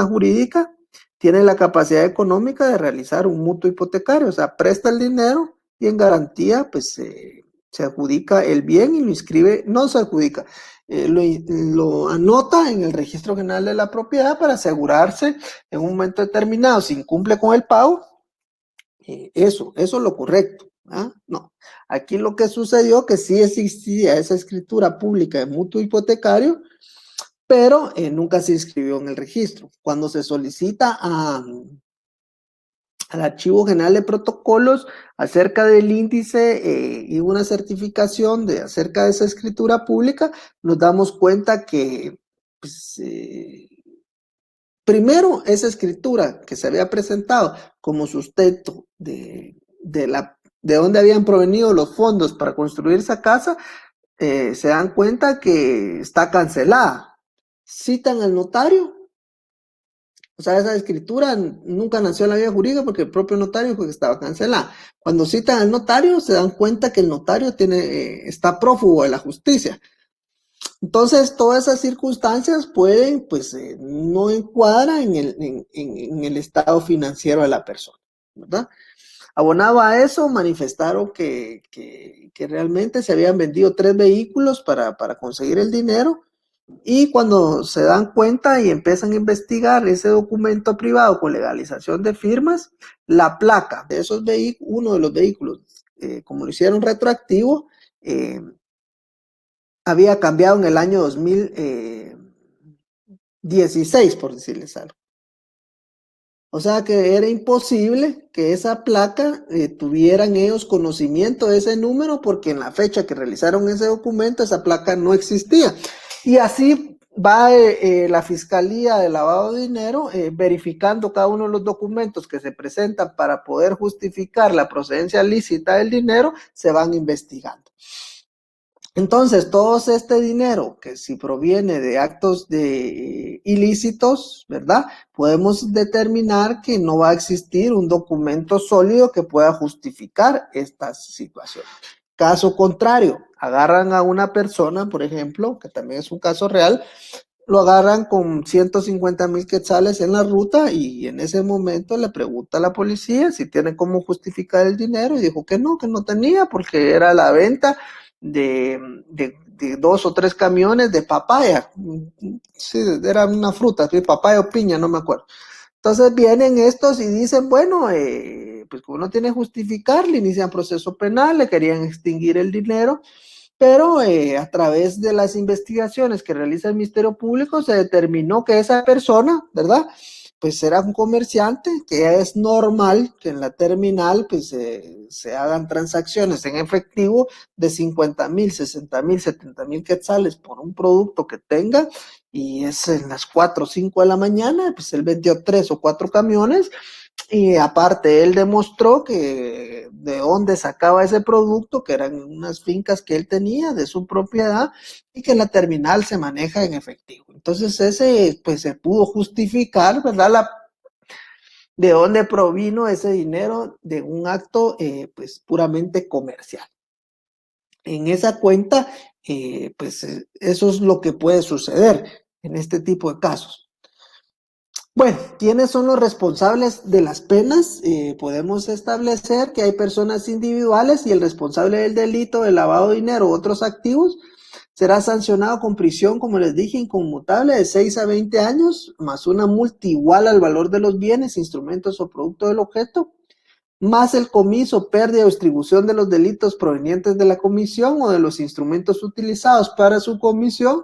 jurídica, tiene la capacidad económica de realizar un mutuo hipotecario, o sea, presta el dinero y en garantía pues se adjudica el bien y lo inscribe, no se adjudica, lo anota en el registro general de la propiedad para asegurarse en un momento determinado, si incumple con el pago, eso es lo correcto. ¿Ah? No, aquí lo que sucedió que sí existía esa escritura pública de mutuo hipotecario, pero nunca se inscribió en el registro. Cuando se solicita al Archivo General de Protocolos acerca del índice y una certificación acerca de esa escritura pública, nos damos cuenta que pues, primero, esa escritura que se había presentado como sustento de dónde habían provenido los fondos para construir esa casa, se dan cuenta que está cancelada. Citan al notario, o sea, esa escritura nunca nació en la vía jurídica porque el propio notario dijo que estaba cancelada. Cuando citan al notario, se dan cuenta que el notario está prófugo de la justicia. Entonces, todas esas circunstancias pueden, pues, no encuadran en el estado financiero de la persona, ¿verdad? Abonado a eso, manifestaron que realmente se habían vendido 3 vehículos para conseguir el dinero y cuando se dan cuenta y empiezan a investigar ese documento privado con legalización de firmas, la placa de esos vehículos, uno de los vehículos, como lo hicieron retroactivo, había cambiado en el año 2016, por decirles algo. O sea que era imposible que esa placa tuvieran ellos conocimiento de ese número porque en la fecha que realizaron ese documento esa placa no existía. Y así va la Fiscalía de Lavado de Dinero verificando cada uno de los documentos que se presentan para poder justificar la procedencia lícita del dinero, se van investigando. Entonces, todo este dinero que si proviene de actos ilícitos, ¿verdad? Podemos determinar que no va a existir un documento sólido que pueda justificar esta situación. Caso contrario, agarran a una persona, por ejemplo, que también es un caso real, lo agarran con 150,000 quetzales en la ruta y en ese momento le pregunta a la policía si tiene cómo justificar el dinero y dijo que no tenía porque era la venta de 2 o 3 camiones de papaya. Sí, era una fruta, papaya o piña, no me acuerdo. Entonces vienen estos y dicen, bueno, pues como no tiene justificar, le inician proceso penal, le querían extinguir el dinero, pero a través de las investigaciones que realiza el Ministerio Público se determinó que esa persona, ¿verdad? Pues era un comerciante, que es normal que en la terminal pues se hagan transacciones en efectivo de 50,000, 60,000, 70,000 quetzales por un producto que tenga y es en las 4 o 5 de la mañana, pues él vendió 3 o 4 camiones y aparte él demostró que de dónde sacaba ese producto, que eran unas fincas que él tenía de su propiedad y que en la terminal se maneja en efectivo. Entonces ese pues se pudo justificar, ¿verdad? De dónde provino ese dinero de un acto pues puramente comercial. En esa cuenta pues eso es lo que puede suceder en este tipo de casos. Bueno, ¿quiénes son los responsables de las penas? Podemos establecer que hay personas individuales y el responsable del delito de lavado de dinero u otros activos será sancionado con prisión, como les dije, inconmutable de 6 a 20 años, más una multa igual al valor de los bienes, instrumentos o producto del objeto, más el comiso, pérdida o distribución de los delitos provenientes de la comisión o de los instrumentos utilizados para su comisión,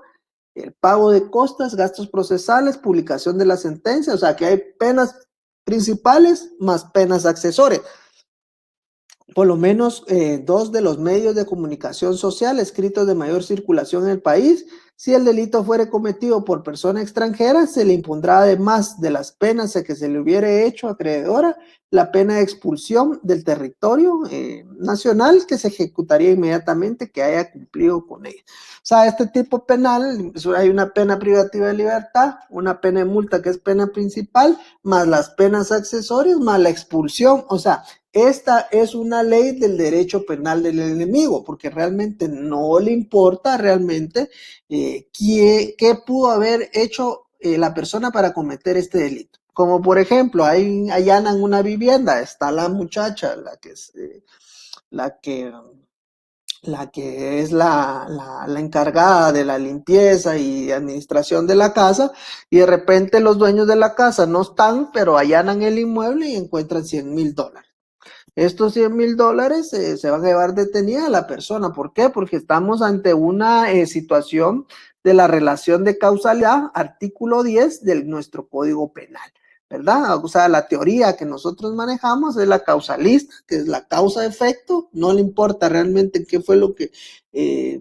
el pago de costas, gastos procesales, publicación de la sentencia, o sea que hay penas principales más penas accesorias. Por lo menos 2 de los medios de comunicación social escritos de mayor circulación en el país. Si el delito fuere cometido por persona extranjera, se le impondrá, además de las penas que se le hubiere hecho acreedora, la pena de expulsión del territorio nacional, que se ejecutaría inmediatamente que haya cumplido con ella. O sea, este tipo penal, hay una pena privativa de libertad, una pena de multa que es pena principal, más las penas accesorias, más la expulsión. O sea, esta es una ley del derecho penal del enemigo, porque realmente no le importa realmente qué pudo haber hecho la persona para cometer este delito. Como por ejemplo, ahí allanan una vivienda, está la muchacha, la que es la encargada de la limpieza y administración de la casa, y de repente los dueños de la casa no están, pero allanan el inmueble y encuentran $100,000. Estos $100,000 se van a llevar detenida a la persona. ¿Por qué? Porque estamos ante una situación de la relación de causalidad, artículo 10 de nuestro Código Penal, ¿verdad? O sea, la teoría que nosotros manejamos es la causalista, que es la causa-efecto. No le importa realmente qué fue lo que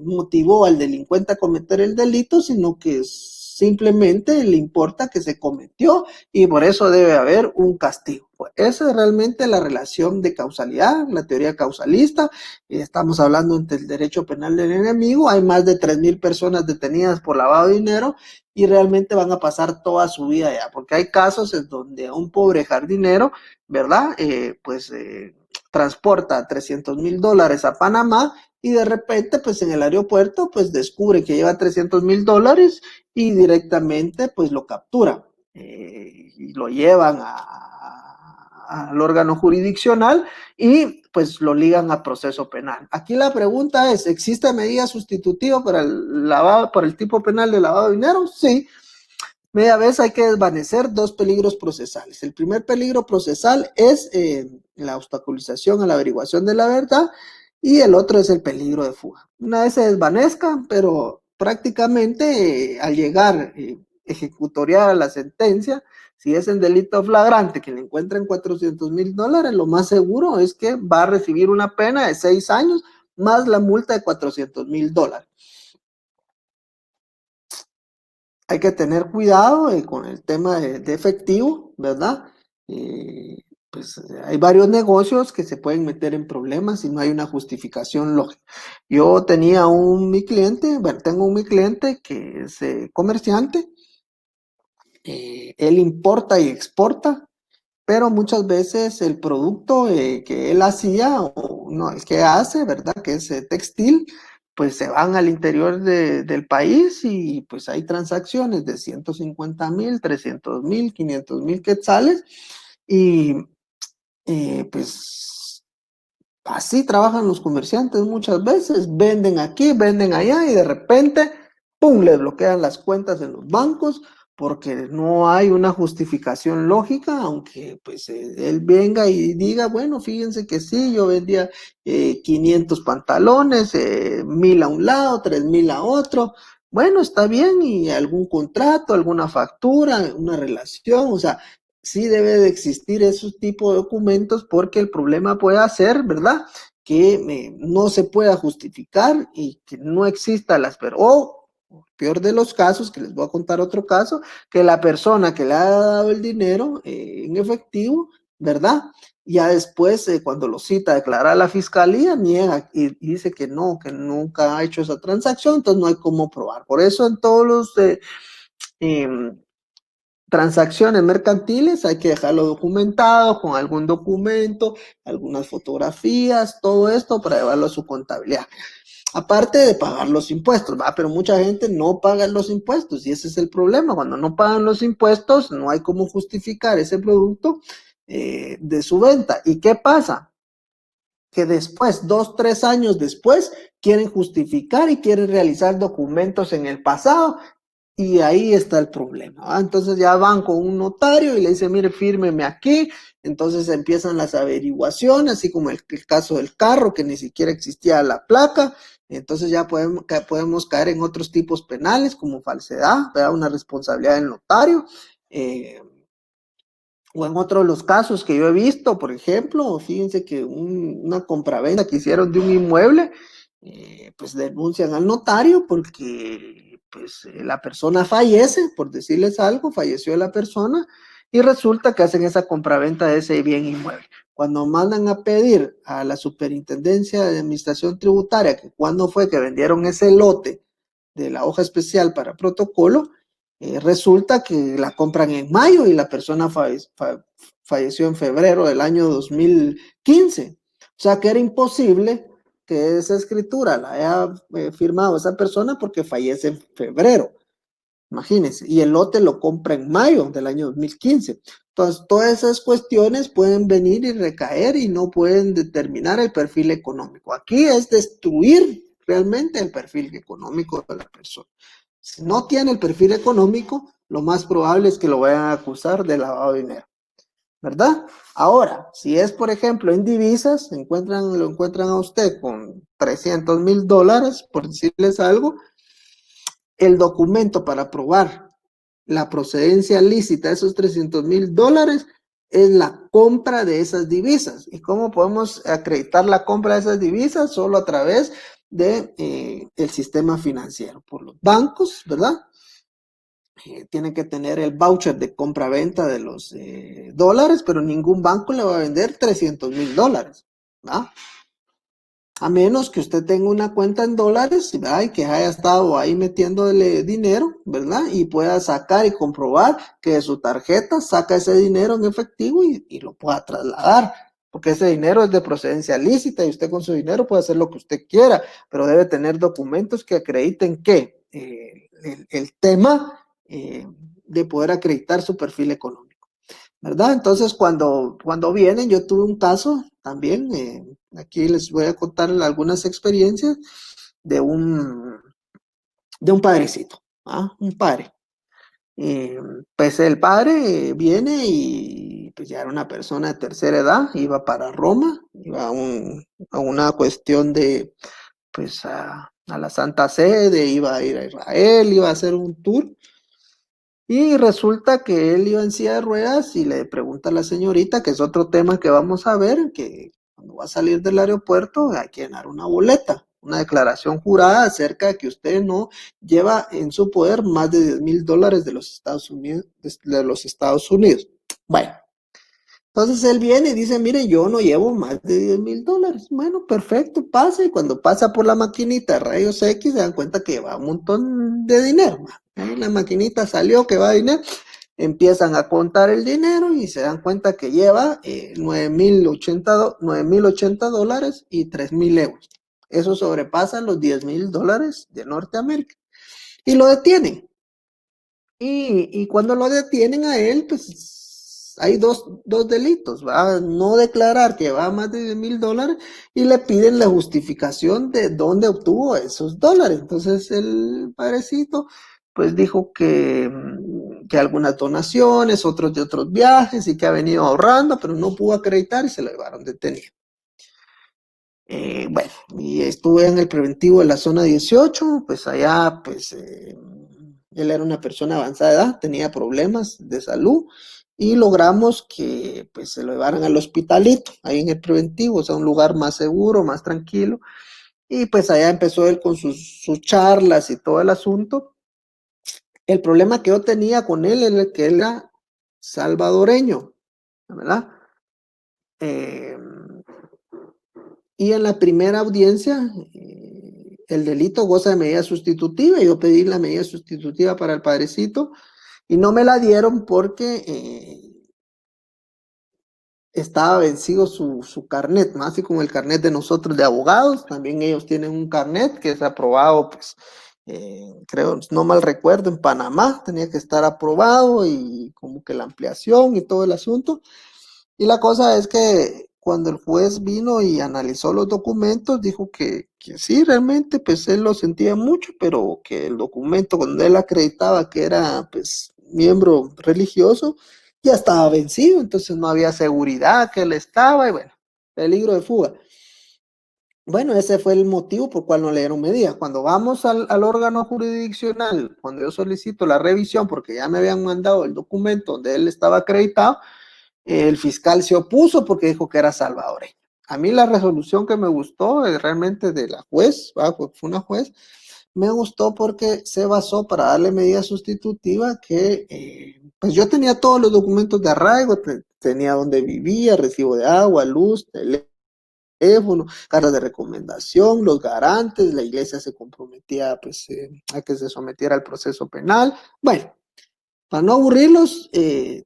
motivó al delincuente a cometer el delito, sino que simplemente le importa que se cometió y por eso debe haber un castigo. Pues esa es realmente la relación de causalidad, la teoría causalista. Estamos hablando entre el derecho penal del enemigo. Hay más de 3,000 personas detenidas por lavado de dinero y realmente van a pasar toda su vida allá, porque hay casos en donde un pobre jardinero, ¿verdad? Transporta $300,000 a Panamá y de repente, pues en el aeropuerto, pues descubre que lleva $300,000 y directamente, pues lo captura y lo llevan al órgano jurisdiccional y pues lo ligan a proceso penal. Aquí la pregunta es, ¿existe medida sustitutiva para el tipo penal de lavado de dinero? Sí. Media vez hay que desvanecer 2 peligros procesales. El primer peligro procesal es la obstaculización a la averiguación de la verdad y el otro es el peligro de fuga. Una vez se desvanezca, pero prácticamente al llegar ejecutoriada la sentencia, si es en delito flagrante que le encuentren $400,000, lo más seguro es que va a recibir una pena de 6 años más la multa de $400,000. Hay que tener cuidado con el tema de efectivo, ¿verdad? Pues hay varios negocios que se pueden meter en problemas si no hay una justificación lógica. Yo tenía mi cliente, bueno, tengo mi cliente que es comerciante, él importa y exporta, pero muchas veces el producto que él hacía, o no, el que hace, ¿verdad? Que es textil, pues se van al interior del país y pues hay transacciones de 150,000, 300,000, 500,000 quetzales y pues así trabajan los comerciantes muchas veces, venden aquí, venden allá y de repente, ¡pum!, les bloquean las cuentas en los bancos porque no hay una justificación lógica, aunque pues él venga y diga, bueno, fíjense que sí, yo vendía 500 pantalones, 1,000 a un lado, 3,000 a otro. Bueno, está bien, y algún contrato, alguna factura, una relación, o sea, sí debe de existir esos tipos de documentos porque el problema puede ser, ¿verdad?, que no se pueda justificar y que no exista o peor de los casos, que les voy a contar otro caso, que la persona que le ha dado el dinero en efectivo, ¿verdad?, ya después, cuando lo cita a declarar a la fiscalía, niega y dice que no, que nunca ha hecho esa transacción, entonces no hay cómo probar. Por eso en todos los transacciones mercantiles hay que dejarlo documentado con algún documento, algunas fotografías, todo esto para llevarlo a su contabilidad. Aparte de pagar los impuestos, ¿va? Pero mucha gente no paga los impuestos y ese es el problema. Cuando no pagan los impuestos, no hay cómo justificar ese producto de su venta. ¿Y qué pasa? Que después, 2, 3 años después, quieren justificar y quieren realizar documentos en el pasado. Y ahí está el problema, ¿va? Entonces ya van con un notario y le dicen, mire, fírmeme aquí. Entonces empiezan las averiguaciones, así como el caso del carro, que ni siquiera existía la placa. Entonces ya podemos caer en otros tipos penales como falsedad, ¿verdad?, una responsabilidad del notario, O en otros de los casos que yo he visto, por ejemplo, fíjense que una compraventa que hicieron de un inmueble, pues denuncian al notario porque pues, la persona fallece, por decirles algo, falleció la persona y resulta que hacen esa compraventa de ese bien inmueble. Cuando mandan a pedir a la Superintendencia de Administración Tributaria que cuándo fue que vendieron ese lote de la hoja especial para protocolo, resulta que la compran en mayo y la persona falleció en febrero del año 2015. O sea que era imposible que esa escritura la haya firmado esa persona porque fallece en febrero. Imagínense, y el lote lo compra en mayo del año 2015. Entonces, todas esas cuestiones pueden venir y recaer y no pueden determinar el perfil económico. Aquí es destruir realmente el perfil económico de la persona. Si no tiene el perfil económico, lo más probable es que lo vayan a acusar de lavado de dinero, ¿verdad? Ahora, si es, por ejemplo, en divisas, lo encuentran a usted con $300,000, por decirles algo, el documento para probar la procedencia lícita de esos $300,000 es la compra de esas divisas. ¿Y cómo podemos acreditar la compra de esas divisas? Solo a través de el sistema financiero, por los bancos, ¿verdad? Tienen que tener el voucher de compra-venta de los dólares, pero ningún banco le va a vender $300,000, ¿verdad? A menos que usted tenga una cuenta en dólares, ¿verdad? Y que haya estado ahí metiéndole dinero, ¿verdad? Y pueda sacar y comprobar que de su tarjeta saca ese dinero en efectivo y lo pueda trasladar. Porque ese dinero es de procedencia lícita y usted con su dinero puede hacer lo que usted quiera, pero debe tener documentos que acrediten que el tema de poder acreditar su perfil económico, ¿verdad? Entonces, cuando vienen, yo tuve un caso también, aquí les voy a contar algunas experiencias de un padrecito, ¿ah? Un padre. Pues el padre viene y pues ya era una persona de tercera edad, iba para Roma, iba a una cuestión de, pues a la Santa Sede, iba a ir a Israel, iba a hacer un tour. Y resulta que él iba en silla de ruedas y le pregunta a la señorita, que es otro tema que vamos a ver, que cuando va a salir del aeropuerto hay que llenar una boleta, una declaración jurada acerca de que usted no lleva en su poder más de $10,000 de los Estados Unidos, de los Estados Unidos. Bueno, entonces él viene y dice, mire, yo no llevo más de $10,000. Bueno, perfecto, pasa. Y cuando pasa por la maquinita de rayos X, se dan cuenta que lleva un montón de dinero. La maquinita salió que va a dinero. Empiezan a contar el dinero y se dan cuenta que lleva 9,080 dólares y 3,000 euros. Eso sobrepasa los $10,000 de Norteamérica. Y lo detienen. Y cuando lo detienen a él, pues hay dos delitos, ¿va? No declarar que va a más de $10,000 y le piden la justificación de dónde obtuvo esos dólares. Entonces el padrecito, pues dijo que algunas donaciones, otros de otros viajes y que ha venido ahorrando, pero no pudo acreditar y se lo llevaron detenido. Bueno, y estuve en el preventivo de la zona 18, pues allá, pues él era una persona avanzada de edad, tenía problemas de salud y logramos que pues se lo llevaran al hospitalito, ahí en el preventivo, o sea, un lugar más seguro, más tranquilo. Y pues allá empezó él con sus charlas y todo el asunto. El problema que yo tenía con él era que él era salvadoreño, ¿verdad? Eh, Y en la primera audiencia, el delito goza de medida sustitutiva. Yo pedí la medida sustitutiva para el padrecito y no me la dieron porque estaba vencido su carnet, más así como el carnet de nosotros de abogados. También ellos tienen un carnet que es aprobado, pues, creo, no mal recuerdo, en Panamá tenía que estar aprobado y como que la ampliación y todo el asunto. Y la cosa es que cuando el juez vino y analizó los documentos, dijo que sí, realmente, pues él lo sentía mucho, pero que el documento, cuando él acreditaba que era, pues, miembro religioso, ya estaba vencido, entonces no había seguridad que él estaba, y bueno, peligro de fuga. Bueno, ese fue el motivo por cual no le dieron medida. Cuando vamos al órgano jurisdiccional, cuando yo solicito la revisión, porque ya me habían mandado el documento donde él estaba acreditado, El fiscal se opuso porque dijo que era salvadoreño. A mí la resolución que me gustó realmente de la juez, fue una juez, me gustó porque se basó para darle medida sustitutiva que pues yo tenía todos los documentos de arraigo, tenía donde vivía, recibo de agua, luz, teléfono, cartas de recomendación, los garantes, la iglesia se comprometía pues a que se sometiera al proceso penal. Bueno, para no aburrirlos,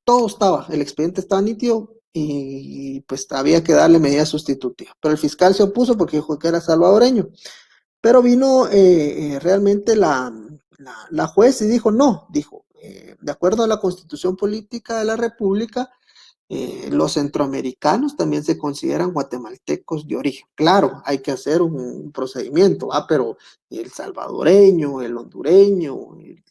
todo estaba, el expediente estaba nítido y pues había que darle medida sustitutiva. Pero el fiscal se opuso porque dijo que era salvadoreño. Pero vino realmente la juez y dijo, no, dijo, de acuerdo a la Constitución Política de la República, los centroamericanos también se consideran guatemaltecos de origen. Claro, hay que hacer un procedimiento, pero el salvadoreño, el hondureño, el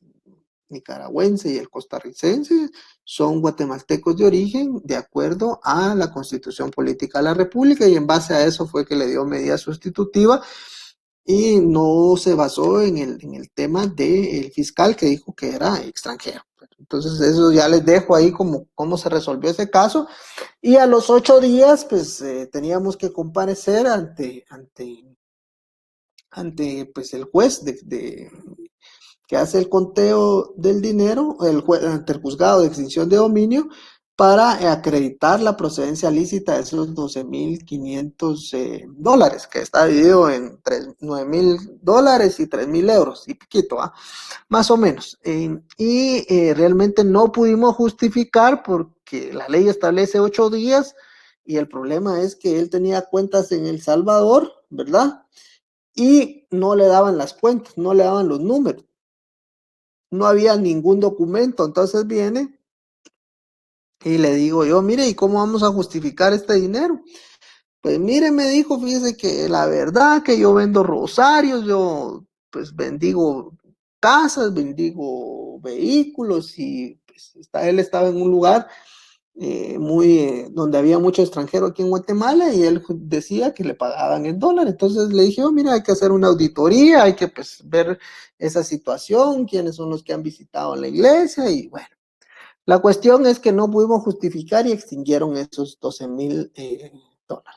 nicaragüense y el costarricense son guatemaltecos de origen de acuerdo a la Constitución Política de la República y en base a eso fue que le dio medida sustitutiva y no se basó en el tema del fiscal que dijo que era extranjero. Entonces eso ya les dejo ahí como cómo se resolvió ese caso y a los 8 días pues teníamos que comparecer ante pues el juez que hace el conteo del dinero, ante el juzgado de extinción de dominio, para acreditar la procedencia lícita de esos $12,500, que está dividido en $9,000 y $3,000 y piquito, más o menos. Y realmente no pudimos justificar porque la ley establece 8 días y el problema es que él tenía cuentas en El Salvador, ¿verdad? Y no le daban las cuentas, no le daban los números. No había ningún documento, entonces viene y le digo yo, mire, ¿y cómo vamos a justificar este dinero? Pues mire, me dijo, fíjese que la verdad que yo vendo rosarios, yo pues bendigo casas, bendigo vehículos y pues él estaba en un lugar donde había mucho extranjero aquí en Guatemala y él decía que le pagaban en dólares. Entonces le dije, mira, hay que hacer una auditoría, hay que pues ver esa situación, quiénes son los que han visitado la iglesia y bueno. La cuestión es que no pudimos justificar y extinguieron esos $12,000,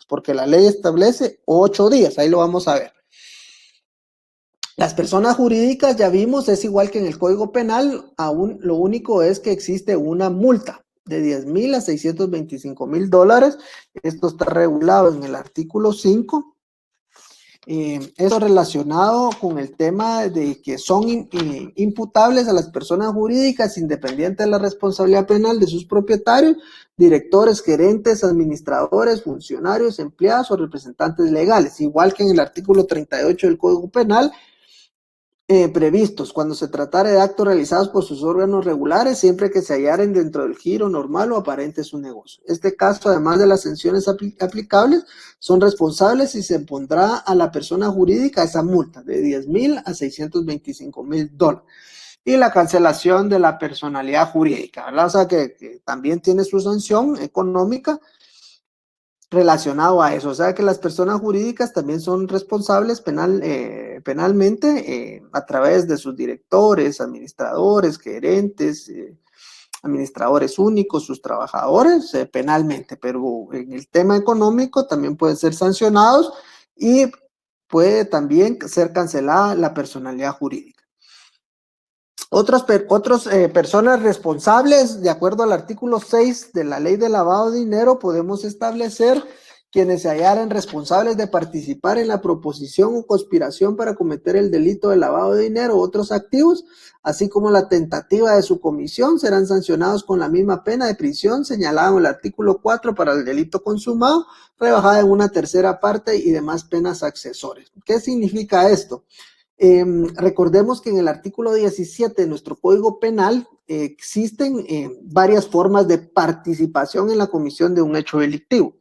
porque la ley establece 8 días, ahí lo vamos a ver. Las personas jurídicas, ya vimos, es igual que en el Código Penal, aún lo único es que existe una multa de $10,000 a $625,000. Esto está regulado en el artículo 5. Eso relacionado con el tema de que son imputables a las personas jurídicas independientes de la responsabilidad penal de sus propietarios, directores, gerentes, administradores, funcionarios, empleados o representantes legales, igual que en el artículo 38 del Código Penal, previstos cuando se tratare de actos realizados por sus órganos regulares, siempre que se hallaren dentro del giro normal o aparente de su negocio. Este caso, además de las sanciones aplicables, son responsables y se pondrá a la persona jurídica esa multa de $10,000 a $625,000 y la cancelación de la personalidad jurídica, ¿verdad? O sea que también tiene su sanción económica relacionado a eso, o sea que las personas jurídicas también son responsables penalmente a través de sus directores, administradores, gerentes, administradores únicos, sus trabajadores, penalmente, pero en el tema económico también pueden ser sancionados y puede también ser cancelada la personalidad jurídica. Otras personas responsables, de acuerdo al artículo 6 de la Ley de Lavado de Dinero, podemos establecer quienes se hallaren responsables de participar en la proposición o conspiración para cometer el delito de lavado de dinero u otros activos, así como la tentativa de su comisión, serán sancionados con la misma pena de prisión señalada en el artículo 4 para el delito consumado, rebajada en una tercera parte y demás penas accesorias. ¿Qué significa esto? Recordemos que en el artículo 17 de nuestro Código Penal existen varias formas de participación en la comisión de un hecho delictivo.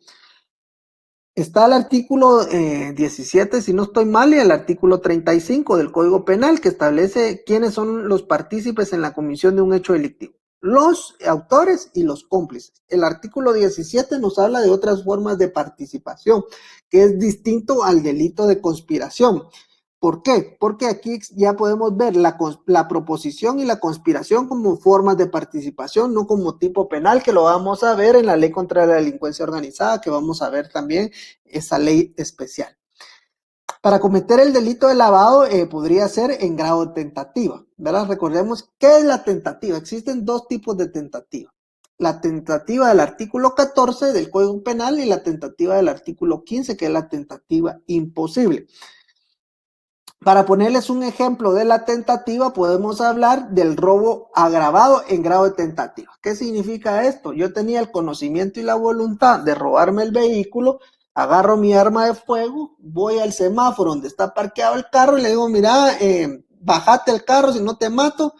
Está el artículo 17, si no estoy mal, y el artículo 35 del Código Penal que establece quiénes son los partícipes en la comisión de un hecho delictivo. Los autores y los cómplices. El artículo 17 nos habla de otras formas de participación, que es distinto al delito de conspiración. ¿Por qué? Porque aquí ya podemos ver la proposición y la conspiración como formas de participación, no como tipo penal, que lo vamos a ver en la ley contra la delincuencia organizada, que vamos a ver también esa ley especial. Para cometer el delito de lavado podría ser en grado de tentativa, ¿verdad? Recordemos, ¿qué es la tentativa? Existen dos tipos de tentativa. La tentativa del artículo 14 del Código Penal y la tentativa del artículo 15, que es la tentativa imposible. Para ponerles un ejemplo de la tentativa, podemos hablar del robo agravado en grado de tentativa. ¿Qué significa esto? Yo tenía el conocimiento y la voluntad de robarme el vehículo, agarro mi arma de fuego, voy al semáforo donde está parqueado el carro y le digo, mira, bájate el carro si no te mato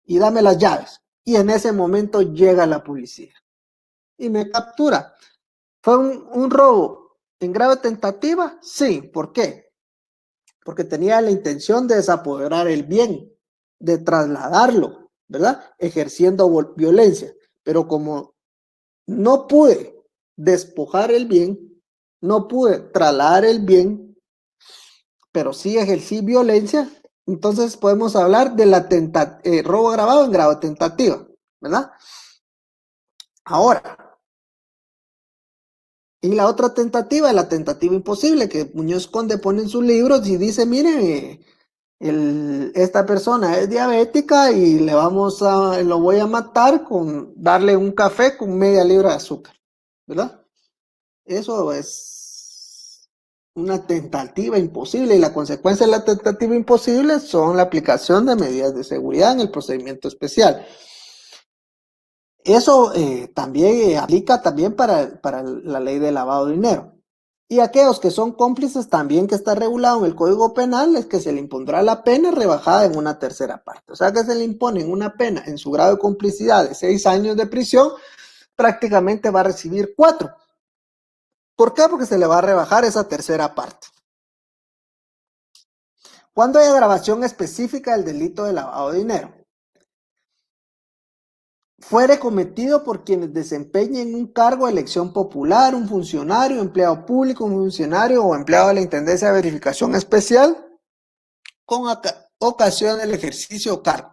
y dame las llaves. Y en ese momento llega la policía y me captura. ¿Fue un robo en grado de tentativa? Sí. ¿Por qué? Porque tenía la intención de desapoderar el bien, de trasladarlo, ¿verdad? Ejerciendo violencia. Pero como no pude despojar el bien, no pude trasladar el bien, pero sí ejercí violencia, entonces podemos hablar de la robo agravado en grado de tentativa, ¿verdad? Ahora, y la otra tentativa es la tentativa imposible, que Muñoz Conde pone en sus libros y dice, mire, esta persona es diabética y lo voy a matar con darle un café con media libra de azúcar, ¿verdad? Eso es una tentativa imposible y la consecuencia de la tentativa imposible son la aplicación de medidas de seguridad en el procedimiento especial. Eso también aplica también para la ley de lavado de dinero. Y aquellos que son cómplices también, que está regulado en el Código Penal, es que se le impondrá la pena rebajada en una tercera parte. O sea que se le imponen una pena en su grado de complicidad de 6 años de prisión, prácticamente va a recibir 4. ¿Por qué? Porque se le va a rebajar esa tercera parte. ¿Cuándo hay agravación específica del delito de lavado de dinero? Fuere cometido por quienes desempeñen un cargo de elección popular, un funcionario, empleado público, un funcionario o empleado de la Intendencia de Verificación Especial con ocasión del ejercicio o cargo.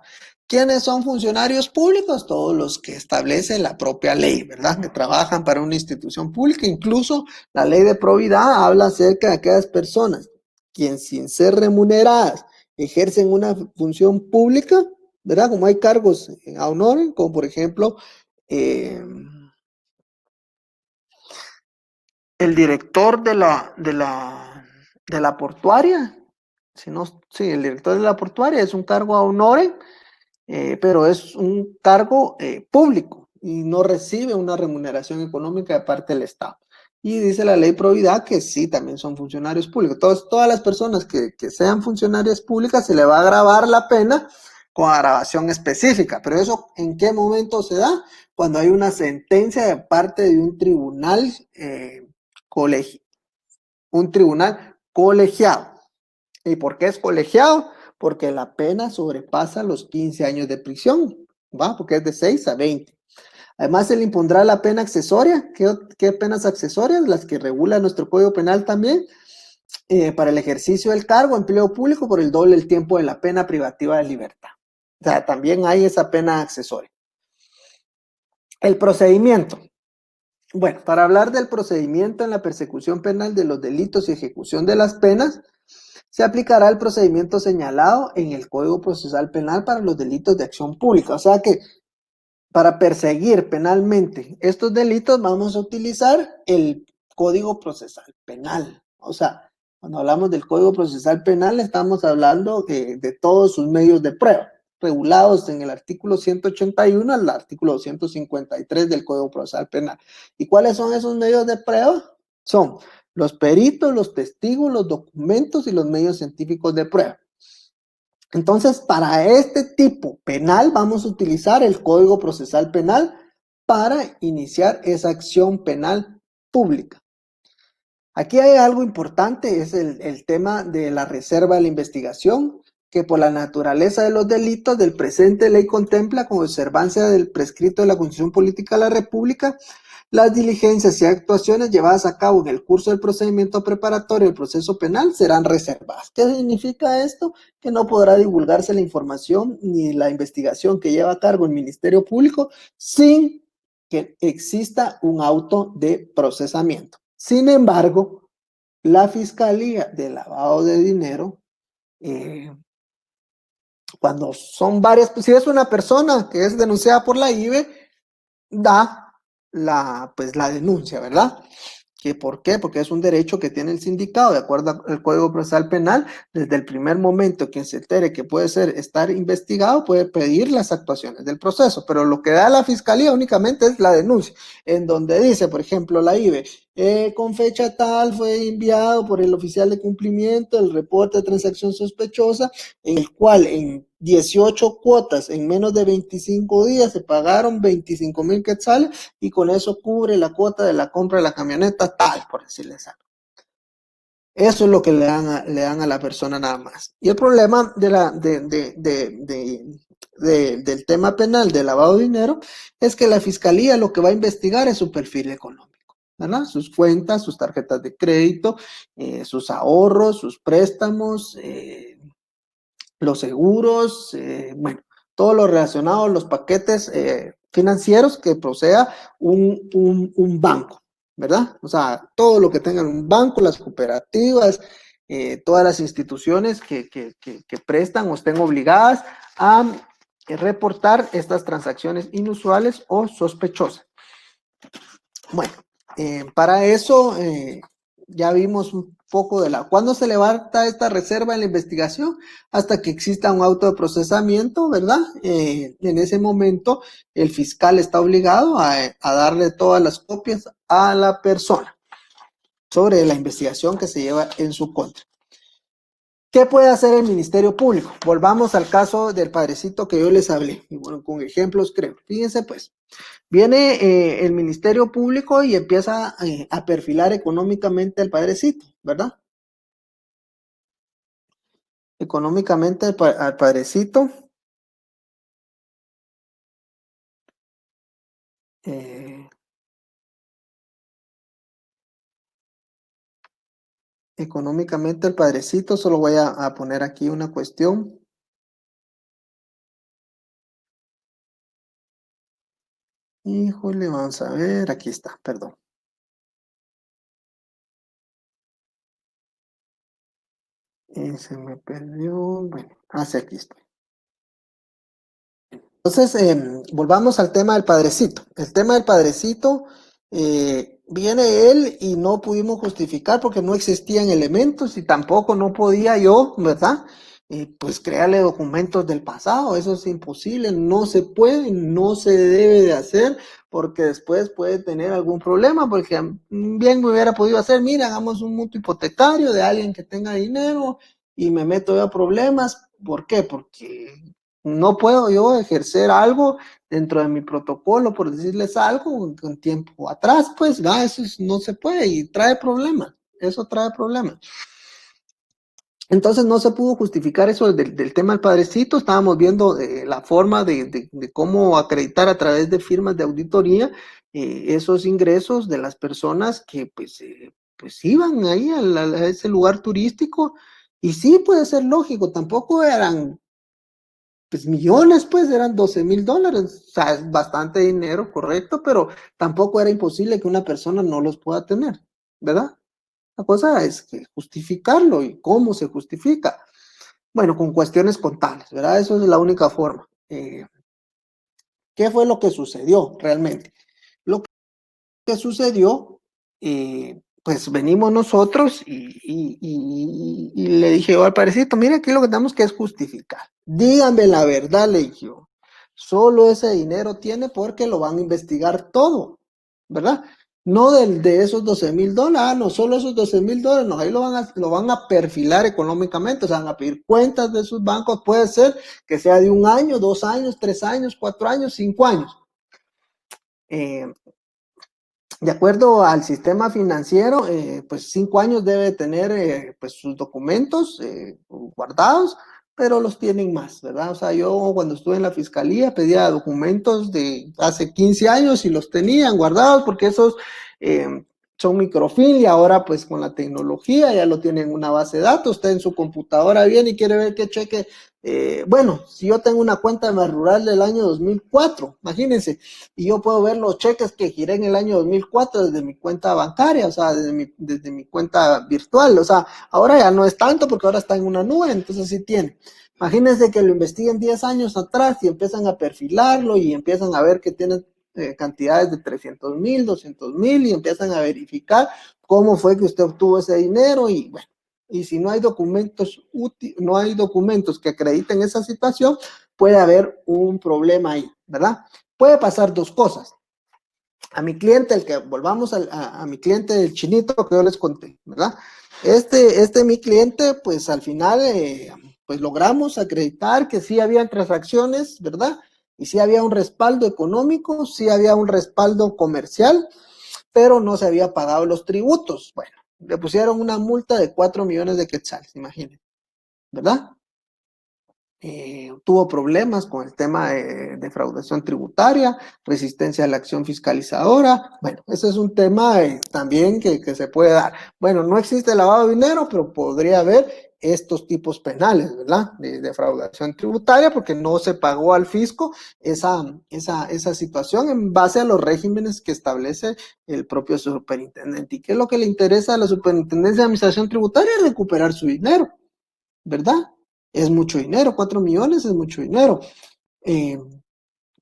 ¿Quiénes son funcionarios públicos? Todos los que establece la propia ley, ¿verdad? Que trabajan para una institución pública. Incluso la ley de probidad habla acerca de aquellas personas quienes sin ser remuneradas ejercen una función pública, ¿verdad? Como hay cargos a honor, como por ejemplo el director de la portuaria, el director de la portuaria es un cargo a honor, pero es un cargo público y no recibe una remuneración económica de parte del Estado. Y dice la ley probidad que sí, también son funcionarios públicos. Todas las personas que sean funcionarias públicas se le va a agravar la pena con agravación específica. Pero eso, ¿en qué momento se da? Cuando hay una sentencia de parte de un tribunal colegiado. ¿Y por qué es colegiado? Porque la pena sobrepasa los 15 años de prisión, ¿va? Porque es de 6 a 20. Además, se le impondrá la pena accesoria. ¿Qué penas accesorias? Las que regula nuestro Código Penal también, para el ejercicio del cargo, empleo público, por el doble del tiempo de la pena privativa de libertad. O sea, también hay esa pena accesoria. El procedimiento. Bueno, para hablar del procedimiento en la persecución penal de los delitos y ejecución de las penas, se aplicará el procedimiento señalado en el Código Procesal Penal para los delitos de acción pública. O sea que para perseguir penalmente estos delitos vamos a utilizar el Código Procesal Penal. O sea, cuando hablamos del Código Procesal Penal estamos hablando de todos sus medios de prueba, regulados en el artículo 181 al artículo 253 del Código Procesal Penal. ¿Y cuáles son esos medios de prueba? Son los peritos, los testigos, los documentos y los medios científicos de prueba. Entonces, para este tipo penal vamos a utilizar el Código Procesal Penal para iniciar esa acción penal pública. Aquí hay algo importante, es el tema de la reserva de la investigación, que por la naturaleza de los delitos del presente ley contempla con observancia del prescrito de la Constitución Política de la República Las diligencias y actuaciones llevadas a cabo en el curso del procedimiento preparatorio del proceso penal serán reservadas. ¿Qué significa esto? Que no podrá divulgarse la información ni la investigación que lleva a cargo el Ministerio Público sin que exista un auto de procesamiento. Sin embargo, la Fiscalía de Lavado de Dinero, cuando son varias, si es una persona que es denunciada por la IBE, da pues la denuncia, ¿verdad? ¿Por qué? Porque es un derecho que tiene el sindicado, de acuerdo al Código Procesal Penal. Desde el primer momento que se entere que puede estar investigado, puede pedir las actuaciones del proceso, pero lo que da la Fiscalía únicamente es la denuncia, en donde dice, por ejemplo, la IBE, con fecha tal fue enviado por el oficial de cumplimiento el reporte de transacción sospechosa, en el cual en 18 cuotas en menos de 25 días se pagaron 25,000 quetzales y con eso cubre la cuota de la compra de la camioneta tal, por decirles algo. Eso es lo que le dan a la persona nada más. Y el problema del tema penal de lavado de dinero es que la Fiscalía lo que va a investigar es su perfil económico, ¿verdad? Sus cuentas, sus tarjetas de crédito, sus ahorros, sus préstamos, los seguros, bueno, todo lo relacionado a los paquetes financieros que posea un banco, ¿verdad? O sea, todo lo que tengan un banco, las cooperativas, todas las instituciones que prestan o estén obligadas a reportar estas transacciones inusuales o sospechosas. Bueno, para eso ya vimos un poco ¿cuándo se levanta esta reserva en la investigación? Hasta que exista un auto de procesamiento, ¿verdad? En ese momento el fiscal está obligado a darle todas las copias a la persona sobre la investigación que se lleva en su contra. ¿Qué puede hacer el Ministerio Público? Volvamos al caso del padrecito que yo les hablé, y bueno, con ejemplos creo. Fíjense pues, viene el Ministerio Público y empieza a perfilar económicamente al padrecito, ¿verdad? Económicamente al padrecito. Económicamente al padrecito, solo voy a poner aquí una cuestión. Híjole, vamos a ver, aquí está, perdón. Se me perdió, bueno, hacia aquí estoy. Entonces, volvamos al tema del padrecito. El tema del padrecito, viene él y no pudimos justificar porque no existían elementos y tampoco no podía yo, ¿verdad? Pues crearle documentos del pasado, eso es imposible, no se puede, no se debe de hacer porque después puede tener algún problema, porque bien me hubiera podido hacer, mira, hagamos un mutuo hipotecario de alguien que tenga dinero y me meto yo a problemas. ¿Por qué? Porque no puedo yo ejercer algo dentro de mi protocolo, por decirles algo, con tiempo atrás, pues, eso no se puede y trae problemas, eso trae problemas. Entonces no se pudo justificar eso del tema del padrecito, estábamos viendo la forma de cómo acreditar a través de firmas de auditoría esos ingresos de las personas que pues iban ahí a ese lugar turístico y sí puede ser lógico, tampoco eran pues millones, pues eran $12,000, o sea, es bastante dinero, correcto, pero tampoco era imposible que una persona no los pueda tener, ¿verdad? La cosa es que justificarlo y cómo se justifica. Bueno, con cuestiones contables, ¿verdad? Eso es la única forma. ¿Qué fue lo que sucedió realmente? Lo que sucedió, pues venimos nosotros y le dije yo al padrecito, mira, aquí lo que tenemos que es justificar. Díganme la verdad, le dije yo. Solo ese dinero tiene porque lo van a investigar todo, ¿verdad? No de esos $12,000, no, solo esos $12,000, no, ahí lo van a perfilar económicamente, o sea, van a pedir cuentas de sus bancos, puede ser que sea de 1 año, 2 años, 3 años, 4 años, 5 años. De acuerdo al sistema financiero, pues 5 años debe tener pues sus documentos guardados pero los tienen más, ¿verdad? O sea, yo cuando estuve en la fiscalía pedía documentos de hace 15 años y los tenían guardados porque esos son microfilm, y ahora pues con la tecnología ya lo tienen en una base de datos. Usted en su computadora viene y quiere ver qué cheque. Bueno, si yo tengo una cuenta más rural del año 2004, imagínense, y yo puedo ver los cheques que giré en el año 2004 desde mi cuenta bancaria, o sea, desde mi cuenta virtual. O sea, ahora ya no es tanto porque ahora está en una nube, entonces sí tiene. Imagínense que lo investiguen 10 años atrás y empiezan a perfilarlo y empiezan a ver que tienen cantidades de 300,000, 200,000, y empiezan a verificar cómo fue que usted obtuvo ese dinero. Y bueno, y si no hay documentos no hay documentos que acrediten esa situación, puede haber un problema ahí, ¿verdad? Puede pasar dos cosas. A mi cliente, volvamos a mi cliente del chinito que yo les conté, ¿verdad? Mi cliente, pues al final, pues logramos acreditar que sí habían transacciones, ¿verdad? Y sí había un respaldo económico, sí había un respaldo comercial, pero no se había pagado los tributos. Bueno, le pusieron una multa de 4 millones de quetzales, imagínense, ¿verdad? Tuvo problemas con el tema de defraudación tributaria, resistencia a la acción fiscalizadora. Bueno, ese es un tema también que se puede dar. Bueno, no existe lavado de dinero, pero podría haber estos tipos penales, ¿verdad? De defraudación tributaria, porque no se pagó al fisco esa situación en base a los regímenes que establece el propio superintendente. ¿Y qué es lo que le interesa a la Superintendencia de Administración Tributaria? Recuperar su dinero, ¿verdad? Es mucho dinero, 4 millones es mucho dinero. Eh,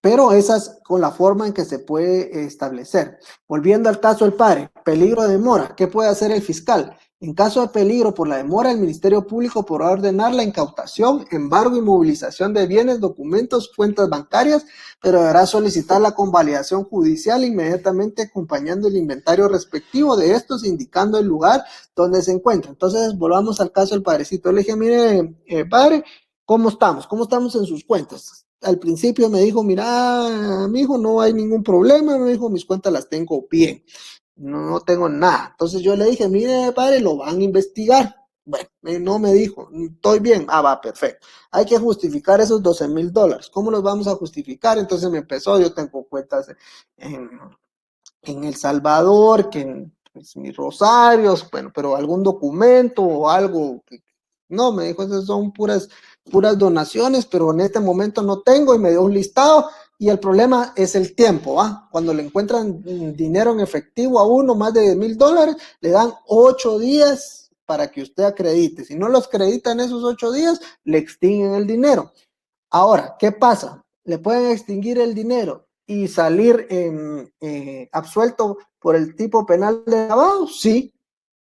pero esa es con la forma en que se puede establecer. Volviendo al caso del padre, peligro de demora, ¿qué puede hacer el fiscal? En caso de peligro por la demora, el Ministerio Público podrá ordenar la incautación, embargo y movilización de bienes, documentos, cuentas bancarias, pero deberá solicitar la convalidación judicial inmediatamente acompañando el inventario respectivo de estos, indicando el lugar donde se encuentra. Entonces, volvamos al caso del padrecito. Le dije, mire, padre, ¿cómo estamos? ¿Cómo estamos en sus cuentas? Al principio me dijo, mira, mi hijo, no hay ningún problema, me dijo, mis cuentas las tengo bien, no tengo nada. Entonces yo le dije, mire, padre, lo van a investigar. Bueno, no me dijo, estoy bien. Ah, va, perfecto. Hay que justificar esos $12,000. ¿Cómo los vamos a justificar? Entonces me empezó, yo tengo cuentas en, en El Salvador, que en pues, mis rosarios, bueno, pero algún documento o algo que, no, me dijo, esas son puras donaciones, pero en este momento no tengo, y me dio un listado. Y el problema es el tiempo, ¿ah? Cuando le encuentran dinero en efectivo a uno, más de $10,000, le dan 8 días para que usted acredite. Si no los acredita en esos 8 días, le extinguen el dinero. Ahora, ¿qué pasa? Le pueden extinguir el dinero y salir absuelto por el tipo penal de lavado. Sí.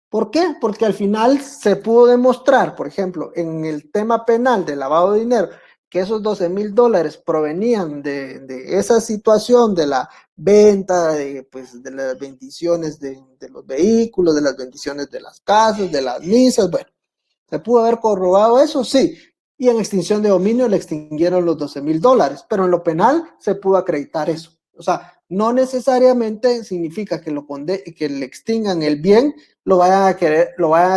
¿Por qué? Porque al final se pudo demostrar, por ejemplo, en el tema penal de lavado de dinero, que esos $12,000 provenían de esa situación de la venta, pues, de las bendiciones de los vehículos, de las bendiciones de las casas, de las misas. Bueno, ¿se pudo haber corrobado eso? Sí. Y en extinción de dominio le extinguieron los $12,000, pero en lo penal se pudo acreditar eso. O sea, no necesariamente significa que que le extingan el bien, lo vayan a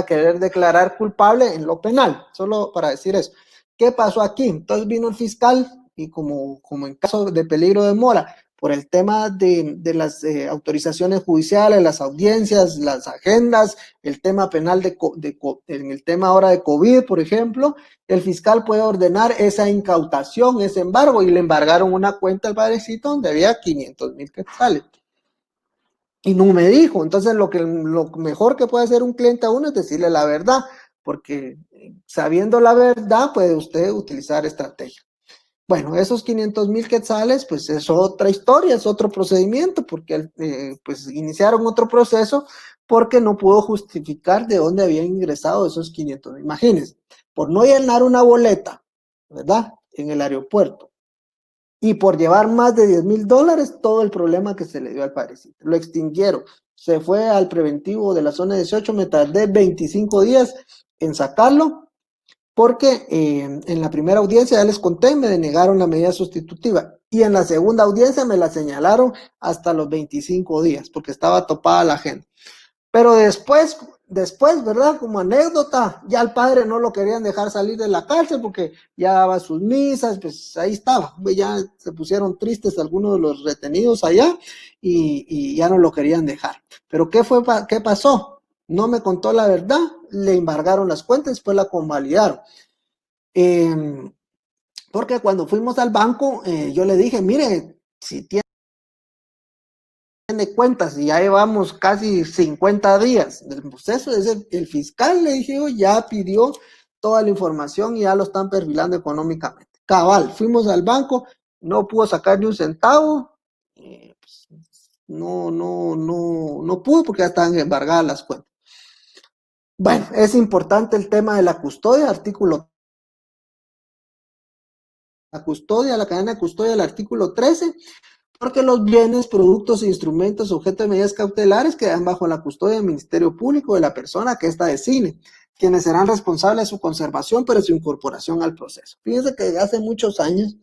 querer declarar culpable en lo penal, solo para decir eso. ¿Qué pasó aquí? Entonces vino el fiscal y como en caso de peligro de mora, por el tema de las autorizaciones judiciales, las audiencias, las agendas, el tema penal en el tema ahora de COVID, por ejemplo, el fiscal puede ordenar esa incautación, ese embargo, y le embargaron una cuenta al padrecito donde había 500,000 quetzales. Y no me dijo. Entonces lo mejor que puede hacer un cliente a uno es decirle la verdad, porque sabiendo la verdad puede usted utilizar estrategia. Bueno, esos 500,000 quetzales, pues es otra historia, es otro procedimiento, porque pues iniciaron otro proceso porque no pudo justificar de dónde habían ingresado esos 500,000. Imagínense, por no llenar una boleta, ¿verdad? En el aeropuerto, y por llevar más de $10,000, todo el problema que se le dio al padrecito. Lo extinguieron, se fue al preventivo de la zona 18, me tardé 25 días en sacarlo, porque en la primera audiencia, ya les conté, me denegaron la medida sustitutiva, y en la segunda audiencia me la señalaron hasta los 25 días, porque estaba topada la agenda. Pero después, después, ¿verdad? Como anécdota, ya al padre no lo querían dejar salir de la cárcel porque ya daba sus misas, pues ahí estaba, ya se pusieron tristes algunos de los retenidos allá y ya no lo querían dejar. Pero ¿qué pasó? No me contó la verdad, le embargaron las cuentas, después la convalidaron. Porque cuando fuimos al banco, yo le dije, mire, si tiene cuentas y ya llevamos casi 50 días del proceso, el fiscal, le dije, ya pidió toda la información y ya lo están perfilando económicamente. Cabal, fuimos al banco, no pudo sacar ni un centavo, pues, no pudo porque ya estaban embargadas las cuentas. Bueno, es importante el tema de la custodia, artículo la custodia, la cadena de custodia, el artículo 13, porque los bienes, productos e instrumentos objeto de medidas cautelares quedan bajo la custodia del Ministerio Público de la persona que ésta designe, quienes serán responsables de su conservación, pero su incorporación al proceso. Fíjense que hace muchos años,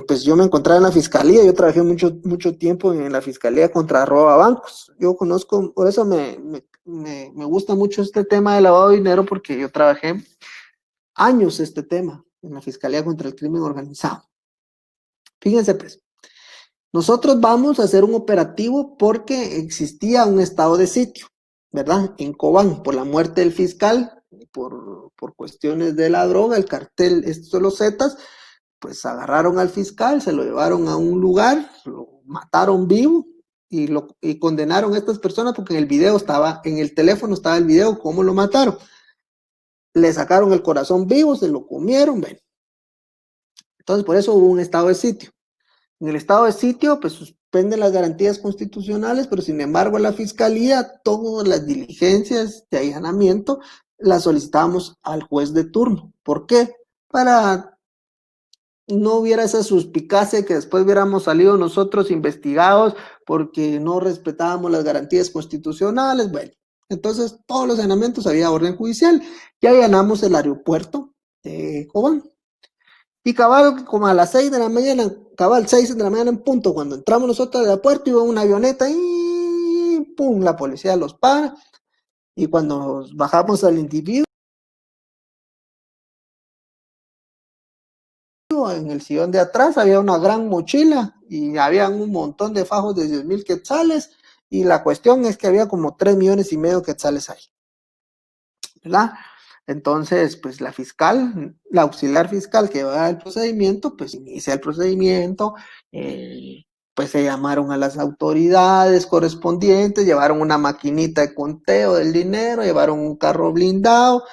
pues yo me encontraba en la fiscalía, yo trabajé mucho tiempo en la fiscalía contra roba bancos. Yo conozco, por eso me gusta mucho este tema de lavado de dinero, porque yo trabajé años este tema en la fiscalía contra el crimen organizado. Fíjense pues, nosotros vamos a hacer un operativo porque existía un estado de sitio, ¿verdad? En Cobán, por la muerte del fiscal, por cuestiones de la droga, el cartel, estos son los Zetas, pues agarraron al fiscal, se lo llevaron a un lugar, lo mataron vivo y condenaron a estas personas porque en el video estaba, en el teléfono estaba el video, cómo lo mataron. Le sacaron el corazón vivo, se lo comieron, ven. Entonces, por eso hubo un estado de sitio. En el estado de sitio, pues suspenden las garantías constitucionales, pero sin embargo la fiscalía, todas las diligencias de allanamiento las solicitábamos al juez de turno. ¿Por qué? Para no hubiera esa suspicacia que después hubiéramos salido nosotros investigados porque no respetábamos las garantías constitucionales. Bueno, entonces todos los allanamientos había orden judicial y allanamos el aeropuerto de Cobán. Y cabal, como a las 6 de la mañana, cabal 6 de la mañana en punto, cuando entramos nosotros al aeropuerto, iba una avioneta y pum, la policía los para. Y cuando bajamos al individuo, en el sillón de atrás había una gran mochila y habían un montón de fajos de 10,000 quetzales. Y la cuestión es que había como 3,5 millones de quetzales ahí, ¿verdad? Entonces, pues la fiscal, la auxiliar fiscal que va al procedimiento, pues inicia el procedimiento, pues se llamaron a las autoridades correspondientes, llevaron una maquinita de conteo del dinero, llevaron un carro blindado,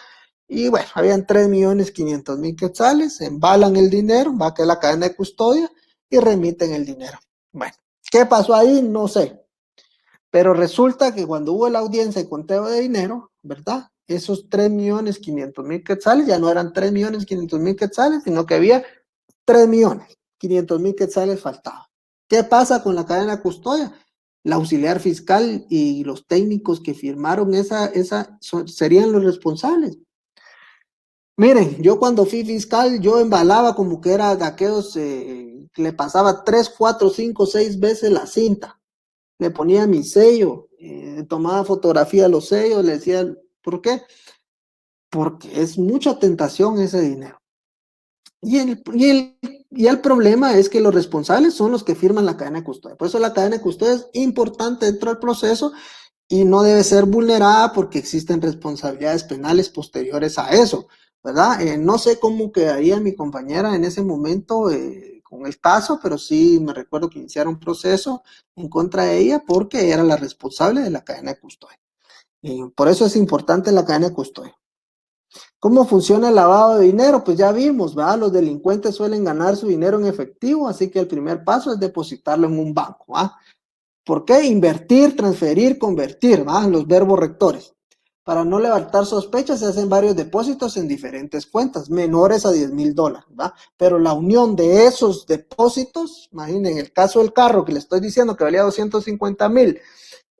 y bueno, habían 3,500,000 quetzales, embalan el dinero, va a la cadena de custodia y remiten el dinero. Bueno, ¿qué pasó ahí? No sé. Pero resulta que cuando hubo la audiencia de conteo de dinero, ¿verdad? Esos 3,500,000 quetzales ya no eran 3,500,000 quetzales, sino que había 3,500,000 quetzales faltaban. ¿Qué pasa con la cadena de custodia? La auxiliar fiscal y los técnicos que firmaron serían los responsables. Miren, yo cuando fui fiscal, yo embalaba como que era de aquellos que le pasaba 3, 4, 5, 6 veces la cinta. Le ponía mi sello, tomaba fotografía de los sellos, le decía, ¿por qué? Porque es mucha tentación ese dinero. Y el problema es que los responsables son los que firman la cadena de custodia. Por eso la cadena de custodia es importante dentro del proceso y no debe ser vulnerada porque existen responsabilidades penales posteriores a eso, ¿verdad? No sé cómo quedaría mi compañera en ese momento con el caso, pero sí me recuerdo que iniciaron un proceso en contra de ella porque era la responsable de la cadena de custodia. Por eso es importante la cadena de custodia. ¿Cómo funciona el lavado de dinero? Pues ya vimos, ¿verdad? Los delincuentes suelen ganar su dinero en efectivo, así que el primer paso es depositarlo en un banco, ¿ah? ¿Por qué? Invertir, transferir, convertir, ¿va? Los verbos rectores. Para no levantar sospechas se hacen varios depósitos en diferentes cuentas, menores a $10,000, ¿va? Pero la unión de esos depósitos, imaginen el caso del carro que le estoy diciendo que valía 250,000,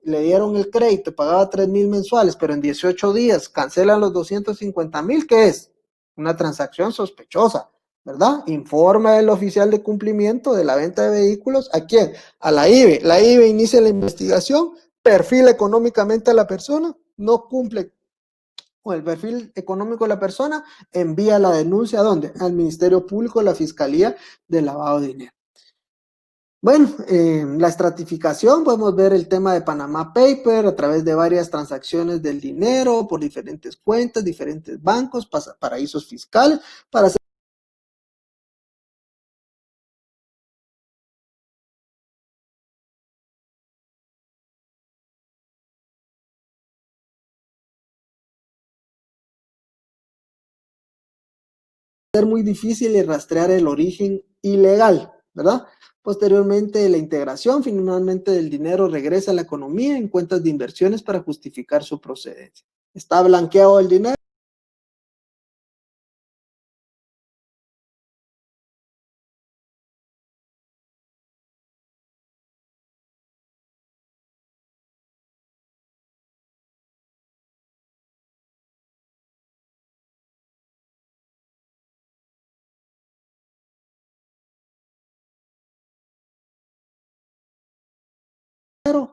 le dieron el crédito, pagaba 3,000 mensuales, pero en 18 días cancelan los 250,000, ¿qué es? Una transacción sospechosa, ¿verdad? Informa el oficial de cumplimiento de la venta de vehículos, ¿a quién? A la IBE. La IBE inicia la investigación, perfila económicamente a la persona no cumple con el perfil económico de la persona, envía la denuncia ¿a dónde? Al Ministerio Público, a la Fiscalía de Lavado de Dinero. Bueno, la estratificación, podemos ver el tema de Panama Paper a través de varias transacciones del dinero por diferentes cuentas, diferentes bancos, paraísos fiscales, para hacer muy difícil rastrear el origen ilegal, ¿verdad? Posteriormente, la integración finalmente del dinero regresa a la economía en cuentas de inversiones para justificar su procedencia. Está blanqueado el dinero.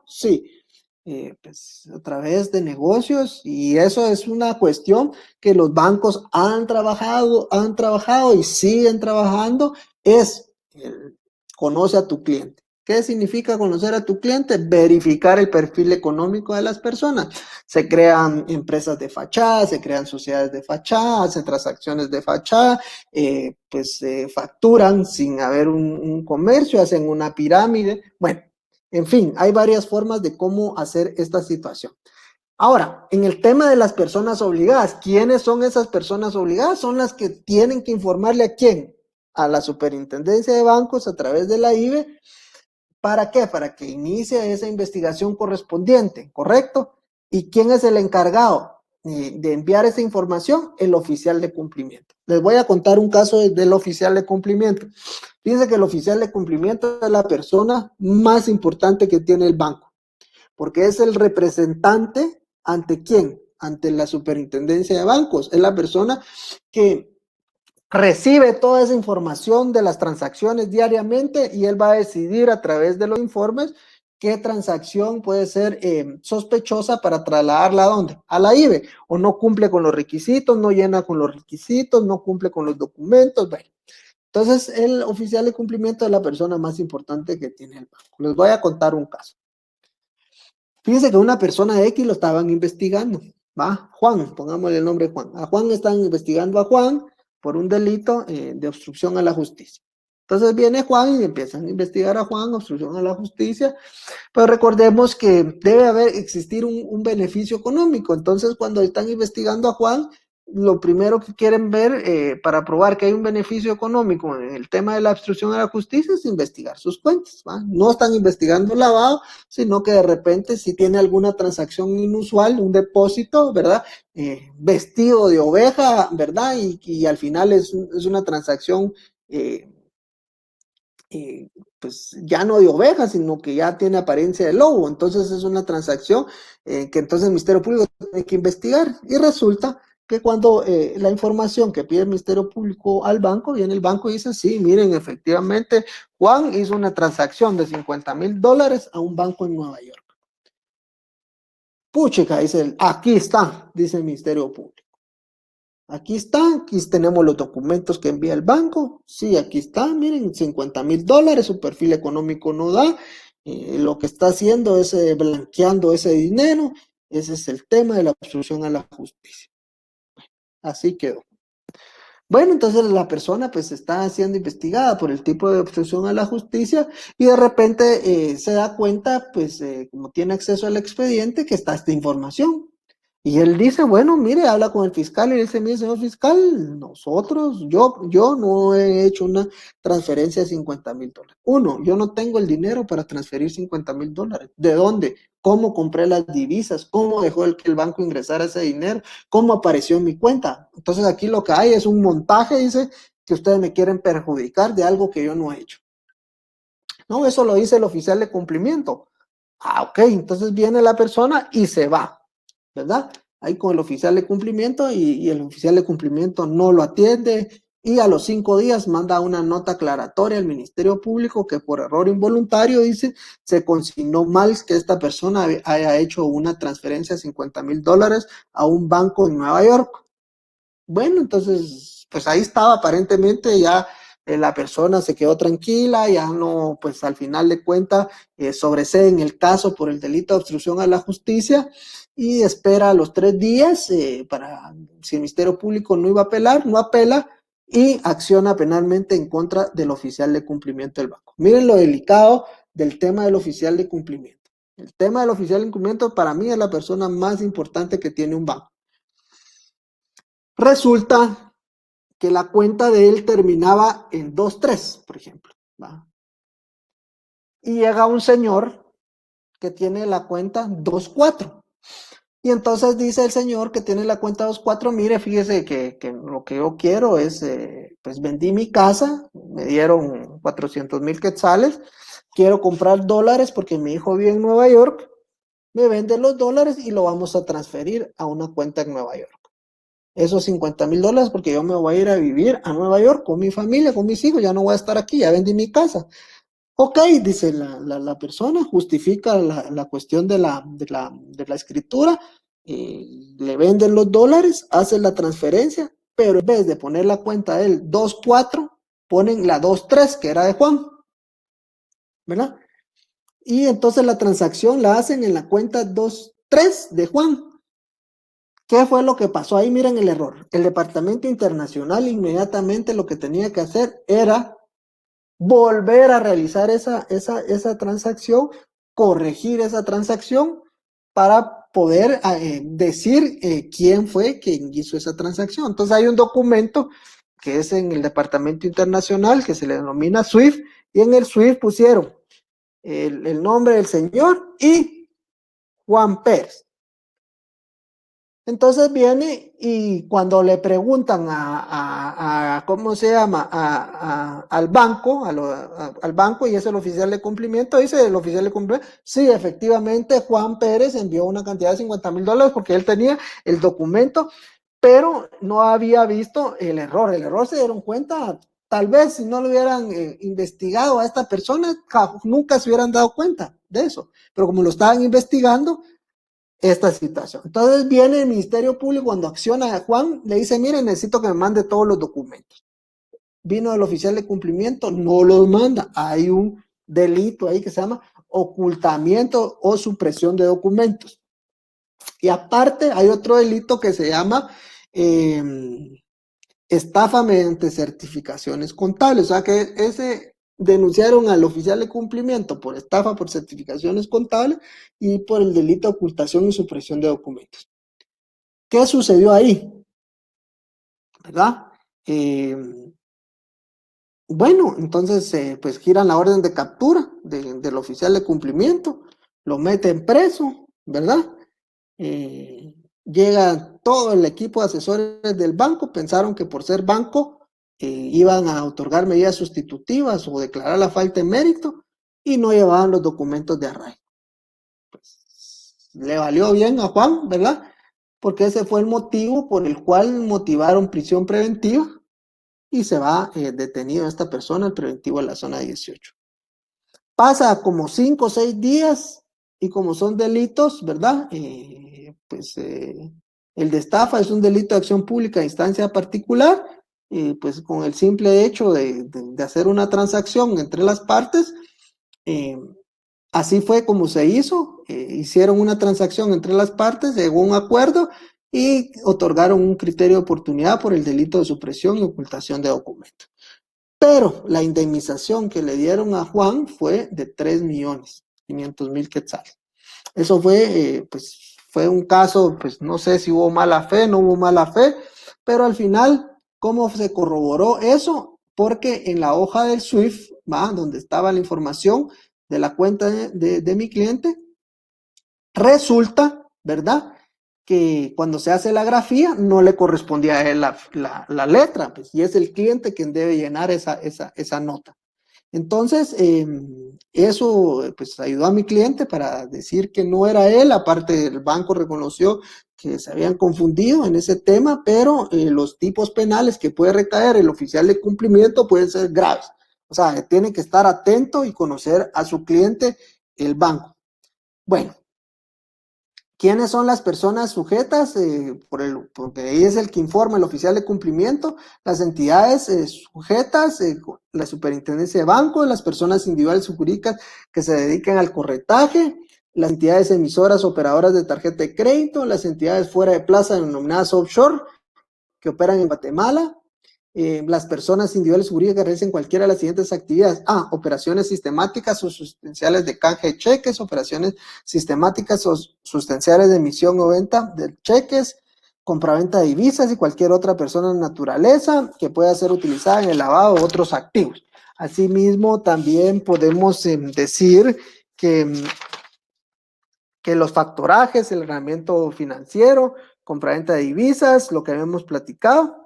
Sí, pues a través de negocios, y eso es una cuestión que los bancos han trabajado y siguen trabajando, es conoce a tu cliente. ¿Qué significa conocer a tu cliente? Verificar el perfil económico de las personas. Se crean empresas de fachada, se crean sociedades de fachada, hacen transacciones de fachada, facturan sin haber un comercio, hacen una pirámide. Bueno, en fin, hay varias formas de cómo hacer esta situación. Ahora, en el tema de las personas obligadas, ¿quiénes son esas personas obligadas? Son las que tienen que informarle a quién, a la Superintendencia de Bancos a través de la IBE. ¿Para qué? Para que inicie esa investigación correspondiente, ¿correcto? ¿Y quién es el encargado de enviar esa información? El oficial de cumplimiento. Les voy a contar un caso del oficial de cumplimiento. Fíjense que el oficial de cumplimiento es la persona más importante que tiene el banco, porque es el representante ante quién, ante la Superintendencia de Bancos. Es la persona que recibe toda esa información de las transacciones diariamente y él va a decidir a través de los informes qué transacción puede ser sospechosa para trasladarla a dónde, a la IBE, o no cumple con los requisitos, no llena con los requisitos, no cumple con los documentos. Bueno, entonces el oficial de cumplimiento es la persona más importante que tiene el banco. Les voy a contar un caso. Fíjense que una persona X lo estaban investigando, ¿va? Juan, pongámosle el nombre Juan. A Juan están investigando a Juan por un delito de obstrucción a la justicia. Entonces viene Juan y empiezan a investigar a Juan, obstrucción a la justicia, pero recordemos que debe existir un beneficio económico. Entonces cuando están investigando a Juan, lo primero que quieren ver para probar que hay un beneficio económico en el tema de la obstrucción a la justicia es investigar sus cuentas, ¿va? No están investigando lavado, sino que de repente si tiene alguna transacción inusual, un depósito, ¿verdad? Vestido de oveja, ¿verdad? Y al final es una transacción pues ya no de oveja, sino que ya tiene apariencia de lobo. Entonces es una transacción que entonces el Ministerio Público tiene que investigar. Y resulta que cuando la información que pide el Ministerio Público al banco, viene el banco y dice, sí, miren, efectivamente, Juan hizo una transacción de $50,000 a un banco en Nueva York. Puchica, dice él, aquí está, dice el Ministerio Público. Aquí está, aquí tenemos los documentos que envía el banco. Sí, aquí está, miren, $50,000, su perfil económico no da. Lo que está haciendo es blanqueando ese dinero. Ese es el tema de la obstrucción a la justicia. Así quedó. Bueno, entonces la persona pues está siendo investigada por el tipo de obstrucción a la justicia y de repente se da cuenta, pues como tiene acceso al expediente, que está esta información. Y él dice, bueno, mire, habla con el fiscal y él dice, mire, señor fiscal, yo no he hecho una transferencia de $50,000. Uno, yo no tengo el dinero para transferir $50,000. ¿De dónde? ¿Cómo compré las divisas? ¿Cómo dejó que el banco ingresara ese dinero? ¿Cómo apareció en mi cuenta? Entonces aquí lo que hay es un montaje, dice, que ustedes me quieren perjudicar de algo que yo no he hecho. No, eso lo dice el oficial de cumplimiento. Ah, ok, entonces viene la persona y se va, ¿verdad? Ahí con el oficial de cumplimiento y el oficial de cumplimiento no lo atiende, y a los 5 días manda una nota aclaratoria al Ministerio Público que por error involuntario, dice, se consignó mal que esta persona haya hecho una transferencia de $50,000 a un banco en Nueva York. Bueno, entonces, pues ahí estaba, aparentemente ya la persona se quedó tranquila, ya no, pues al final de cuentas sobresee en el caso por el delito de obstrucción a la justicia y espera los 3 días para, si el Ministerio Público no iba a apelar, no apela y acciona penalmente en contra del oficial de cumplimiento del banco. Miren lo delicado del tema del oficial de cumplimiento. El tema del oficial de cumplimiento para mí es la persona más importante que tiene un banco. Resulta que la cuenta de él terminaba en 23, por ejemplo, ¿va? Y llega un señor que tiene la cuenta 24. Y entonces dice el señor que tiene la cuenta 24, mire, fíjese que lo que yo quiero es, pues vendí mi casa, me dieron 400,000 quetzales, quiero comprar dólares porque mi hijo vive en Nueva York, me vende los dólares y lo vamos a transferir a una cuenta en Nueva York. Esos $50,000 porque yo me voy a ir a vivir a Nueva York con mi familia, con mis hijos, ya no voy a estar aquí, ya vendí mi casa. Ok, dice la persona, justifica la cuestión de la escritura, le venden los dólares, hacen la transferencia, pero en vez de poner la cuenta de él 24, ponen la 23, que era de Juan, ¿verdad? Y entonces la transacción la hacen en la cuenta 23 de Juan. ¿Qué fue lo que pasó ahí? Miren el error. El Departamento Internacional inmediatamente lo que tenía que hacer era volver a realizar esa transacción, corregir esa transacción para poder decir quién fue quien hizo esa transacción. Entonces hay un documento que es en el Departamento Internacional que se le denomina SWIFT y en el SWIFT pusieron el nombre del señor y Juan Pérez. Entonces viene y cuando le preguntan ¿cómo se llama? Al banco, al banco y es el oficial de cumplimiento, dice el oficial de cumplimiento, sí, efectivamente Juan Pérez envió una cantidad de $50,000 porque él tenía el documento, pero no había visto el error. El error se dieron cuenta, tal vez si no lo hubieran investigado a esta persona, nunca se hubieran dado cuenta de eso, pero como lo estaban investigando, esta situación. Entonces viene el Ministerio Público cuando acciona a Juan, le dice, mire, necesito que me mande todos los documentos. Vino el oficial de cumplimiento, no los manda. Hay un delito ahí que se llama ocultamiento o supresión de documentos. Y aparte hay otro delito que se llama estafa mediante certificaciones contables. O sea que ese denunciaron al oficial de cumplimiento por estafa por certificaciones contables y por el delito de ocultación y supresión de documentos. ¿Qué sucedió ahí? ¿Verdad? Bueno, entonces pues giran la orden de captura del oficial de cumplimiento, lo meten preso, ¿verdad? Llega todo el equipo de asesores del banco, pensaron que por ser banco iban a otorgar medidas sustitutivas o declarar la falta de mérito y no llevaban los documentos de arraigo. Pues, le valió bien a Juan, ¿verdad? Porque ese fue el motivo por el cual motivaron prisión preventiva y se va detenido esta persona, el preventivo en la zona 18. Pasa como 5 o 6 días y como son delitos, ¿verdad? El de estafa es un delito de acción pública a instancia particular, pues con el simple hecho de hacer una transacción entre las partes, así fue como se hizo, hicieron una transacción entre las partes, llegó a un acuerdo y otorgaron un criterio de oportunidad por el delito de supresión y ocultación de documentos. Pero la indemnización que le dieron a Juan fue de 3,500,000 quetzales. Eso fue, pues, fue un caso, pues no sé si hubo mala fe, no hubo mala fe, pero al final, ¿cómo se corroboró eso? Porque en la hoja del SWIFT, ¿va? Donde estaba la información de la cuenta de mi cliente, resulta, ¿verdad? Que cuando se hace la grafía no le correspondía a él la letra, pues, y es el cliente quien debe llenar esa nota. Entonces, eso pues ayudó a mi cliente para decir que no era él. Aparte, el banco reconoció que se habían confundido en ese tema, pero los tipos penales que puede recaer el oficial de cumplimiento pueden ser graves. O sea, tiene que estar atento y conocer a su cliente, el banco. Bueno, ¿quiénes son las personas sujetas? Porque ahí es el que informa el oficial de cumplimiento, las entidades sujetas, la superintendencia de bancos, las personas individuales o jurídicas que se dedican al corretaje, las entidades emisoras operadoras de tarjeta de crédito, las entidades fuera de plaza denominadas offshore que operan en Guatemala, las personas individuales jurídicas que realicen cualquiera de las siguientes actividades. Operaciones sistemáticas o sustanciales de canje de cheques, operaciones sistemáticas o sustanciales de emisión o venta de cheques, compraventa de divisas y cualquier otra persona de naturaleza que pueda ser utilizada en el lavado de otros activos. Asimismo, también podemos decir que los factorajes, el herramienta financiero, compraventa de divisas, lo que habíamos platicado.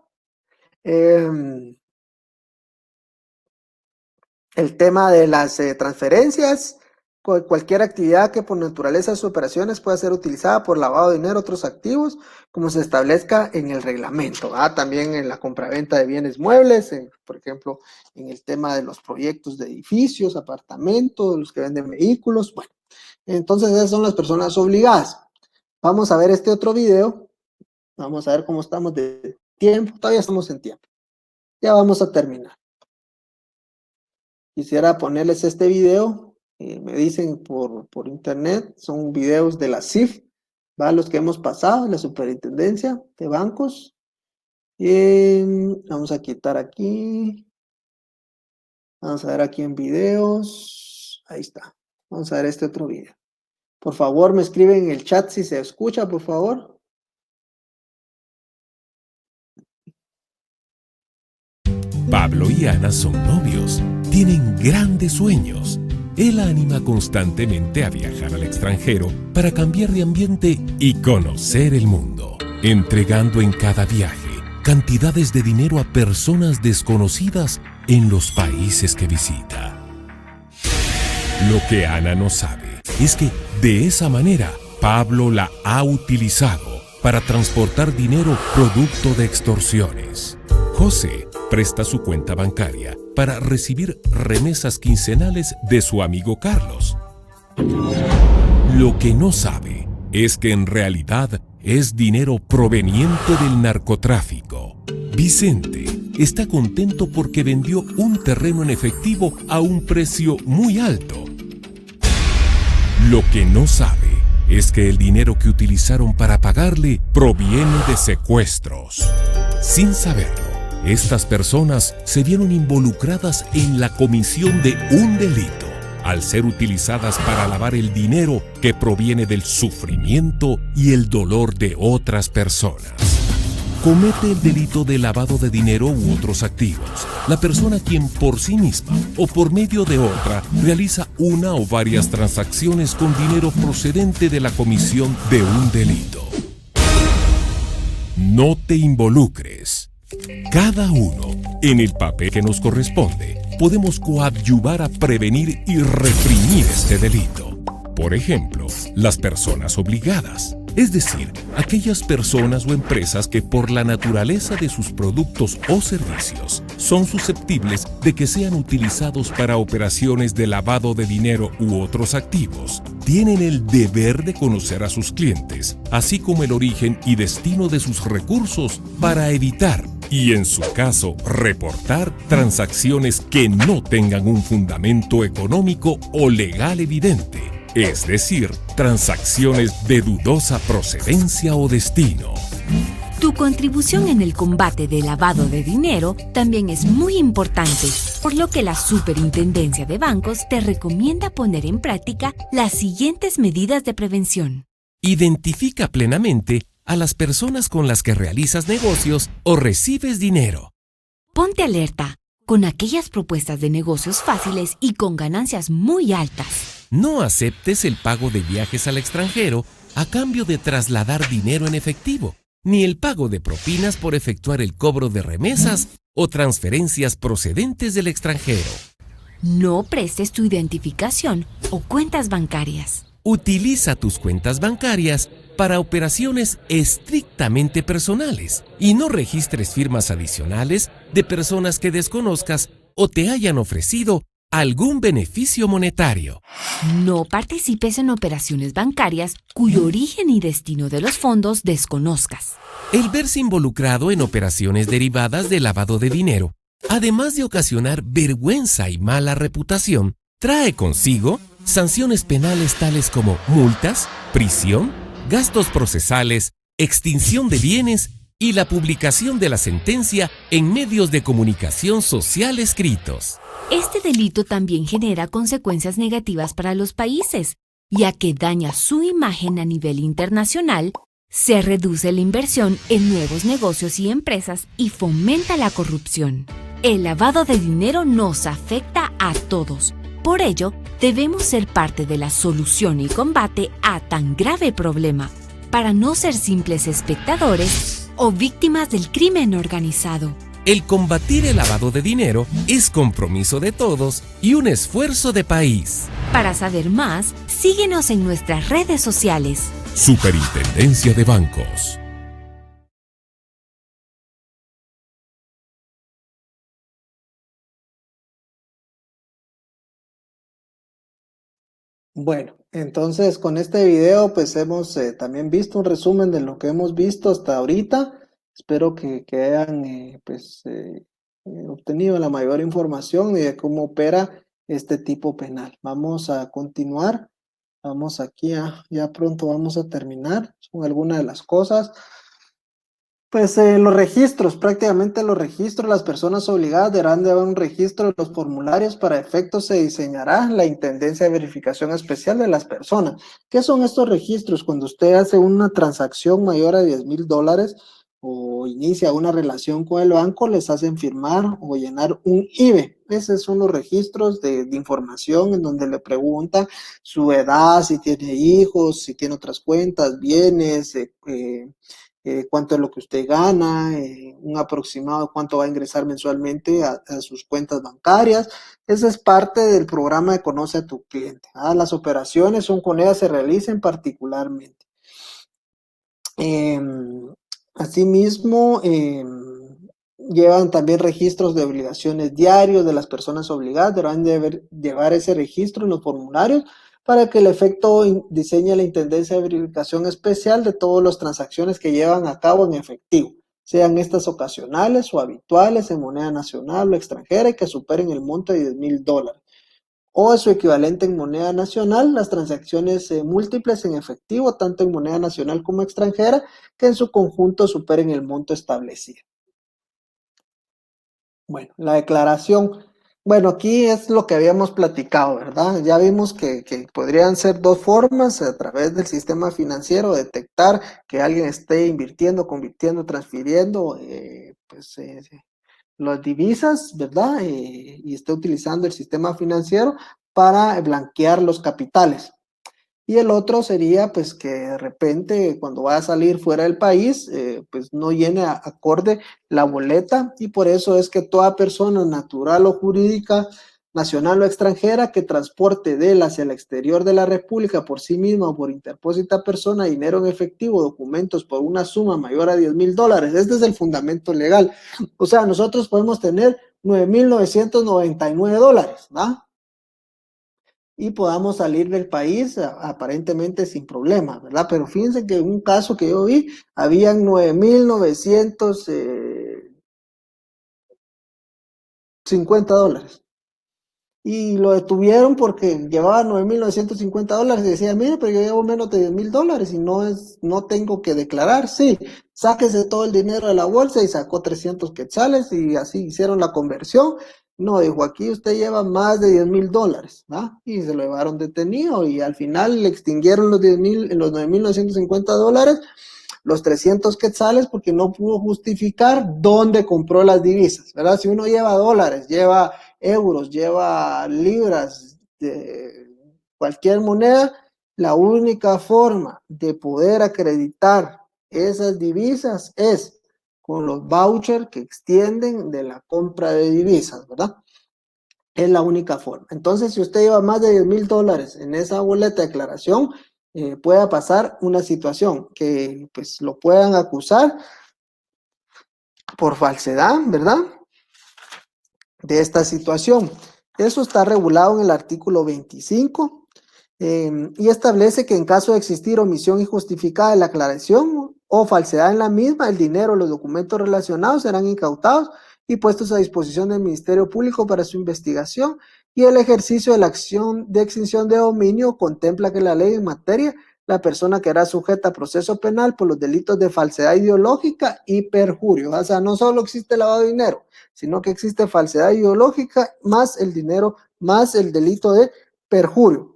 El tema de las transferencias, cualquier actividad que por naturaleza de sus operaciones pueda ser utilizada por lavado de dinero, otros activos, como se establezca en el reglamento. También en la compraventa de bienes muebles, por ejemplo, en el tema de los proyectos de edificios, apartamentos, los que venden vehículos. Bueno, entonces esas son las personas obligadas. Vamos a ver este otro video. Vamos a ver cómo estamos de tiempo. Todavía estamos en tiempo. Ya vamos a terminar. Quisiera ponerles este video. Me dicen por internet. Son videos de la CIF, ¿va? Los que hemos pasado, la superintendencia de bancos. Vamos a quitar aquí. Vamos a ver aquí en videos. Ahí está. Vamos a ver este otro video. Por favor, me escriben en el chat si se escucha, por favor. Pablo y Ana son novios, tienen grandes sueños. Él la anima constantemente a viajar al extranjero para cambiar de ambiente y conocer el mundo, entregando en cada viaje cantidades de dinero a personas desconocidas en los países que visita. Lo que Ana no sabe es que de esa manera Pablo la ha utilizado para transportar dinero producto de extorsiones. José presta su cuenta bancaria para recibir remesas quincenales de su amigo Carlos. Lo que no sabe es que en realidad es dinero proveniente del narcotráfico. Vicente está contento porque vendió un terreno en efectivo a un precio muy alto. Lo que no sabe es que el dinero que utilizaron para pagarle proviene de secuestros. Sin saberlo, estas personas se vieron involucradas en la comisión de un delito, al ser utilizadas para lavar el dinero que proviene del sufrimiento y el dolor de otras personas. Comete el delito de lavado de dinero u otros activos la persona quien por sí misma o por medio de otra realiza una o varias transacciones con dinero procedente de la comisión de un delito. No te involucres. Cada uno, en el papel que nos corresponde, podemos coadyuvar a prevenir y reprimir este delito. Por ejemplo, las personas obligadas, es decir, aquellas personas o empresas que por la naturaleza de sus productos o servicios son susceptibles de que sean utilizados para operaciones de lavado de dinero u otros activos, tienen el deber de conocer a sus clientes, así como el origen y destino de sus recursos para evitar y, en su caso, reportar transacciones que no tengan un fundamento económico o legal evidente, es decir, transacciones de dudosa procedencia o destino. Tu contribución en el combate del lavado de dinero también es muy importante, por lo que la Superintendencia de Bancos te recomienda poner en práctica las siguientes medidas de prevención. Identifica plenamente a las personas con las que realizas negocios o recibes dinero. Ponte alerta con aquellas propuestas de negocios fáciles y con ganancias muy altas. No aceptes el pago de viajes al extranjero a cambio de trasladar dinero en efectivo, ni el pago de propinas por efectuar el cobro de remesas o transferencias procedentes del extranjero. No prestes tu identificación o cuentas bancarias. Utiliza tus cuentas bancarias para operaciones estrictamente personales y no registres firmas adicionales de personas que desconozcas o te hayan ofrecido algún beneficio monetario. No participes en operaciones bancarias cuyo origen y destino de los fondos desconozcas. El verse involucrado en operaciones derivadas de lavado de dinero, además de ocasionar vergüenza y mala reputación, trae consigo sanciones penales tales como multas, prisión, gastos procesales, extinción de bienes y la publicación de la sentencia en medios de comunicación social escritos. Este delito también genera consecuencias negativas para los países, ya que daña su imagen a nivel internacional, se reduce la inversión en nuevos negocios y empresas y fomenta la corrupción. El lavado de dinero nos afecta a todos. Por ello, debemos ser parte de la solución y combate a tan grave problema, para no ser simples espectadores o víctimas del crimen organizado. El combatir el lavado de dinero es compromiso de todos y un esfuerzo de país. Para saber más, síguenos en nuestras redes sociales. Superintendencia de Bancos. Bueno, entonces con este video pues hemos también visto un resumen de lo que hemos visto hasta ahorita. Espero que hayan obtenido la mayor información de cómo opera este tipo penal. Vamos a continuar. Vamos aquí, ya pronto vamos a terminar. Son algunas de las cosas. Pues los registros, prácticamente los registros, las personas obligadas deberán de haber un registro de los formularios. Para efectos se diseñará la Intendencia de Verificación Especial de las Personas. ¿Qué son estos registros? Cuando usted hace una transacción mayor a $10,000 o inicia una relación con el banco, les hacen firmar o llenar un IBE. Esos son los registros de información en donde le preguntan su edad, si tiene hijos, si tiene otras cuentas, bienes, cuánto es lo que usted gana, un aproximado de cuánto va a ingresar mensualmente a sus cuentas bancarias. Esa es parte del programa de Conoce a tu Cliente. Las operaciones son con ellas se realicen particularmente. Asimismo, llevan también registros de obligaciones diarios de las personas obligadas. Deberán llevar ese registro en los formularios para que el efecto diseñe la Intendencia de Verificación Especial de todas las transacciones que llevan a cabo en efectivo, sean estas ocasionales o habituales en moneda nacional o extranjera y que superen el monto de $10,000. O su equivalente en moneda nacional, las transacciones múltiples en efectivo, tanto en moneda nacional como extranjera, que en su conjunto superen el monto establecido. Bueno, la declaración. Bueno, aquí es lo que habíamos platicado, ¿verdad? Ya vimos que podrían ser dos formas a través del sistema financiero, detectar que alguien esté invirtiendo, convirtiendo, transfiriendo, las divisas, ¿verdad? Y esté utilizando el sistema financiero para blanquear los capitales. Y el otro sería pues que de repente cuando va a salir fuera del país, pues no llene acorde la boleta, y por eso es que toda persona natural o jurídica, nacional o extranjera, que transporte de él hacia el exterior de la República por sí misma o por interpósita persona dinero en efectivo, documentos por una suma mayor a $10,000. Este es el fundamento legal. O sea, nosotros podemos tener $9,999, ¿va? Y podamos salir del país aparentemente sin problema, ¿verdad? Pero fíjense que en un caso que yo vi, habían $9,950. Y lo detuvieron porque llevaba $9,950 y decía, mire, pero yo llevo menos de $10,000 y no tengo que declarar. Sí, sáquese todo el dinero de la bolsa, y sacó 300 quetzales y así hicieron la conversión. No, dijo, aquí usted lleva más de $10,000, ¿va? Y se lo llevaron detenido y al final le extinguieron los $9,950, los 300 quetzales, porque no pudo justificar dónde compró las divisas, ¿verdad? Si uno lleva dólares, lleva euros, lleva libras, cualquier moneda, la única forma de poder acreditar esas divisas es con los vouchers que extienden de la compra de divisas, ¿verdad? Es la única forma. Entonces, si usted lleva más de $10,000 en esa boleta de declaración, pueda pasar una situación que pues lo puedan acusar por falsedad, ¿verdad? De esta situación. Eso está regulado en el artículo 25 y establece que en caso de existir omisión injustificada de la aclaración o falsedad en la misma, el dinero o los documentos relacionados serán incautados y puestos a disposición del Ministerio Público para su investigación, y el ejercicio de la acción de extinción de dominio contempla que la ley en materia, la persona quedará sujeta a proceso penal por los delitos de falsedad ideológica y perjurio. O sea, no solo existe lavado de dinero, sino que existe falsedad ideológica más el dinero, más el delito de perjurio.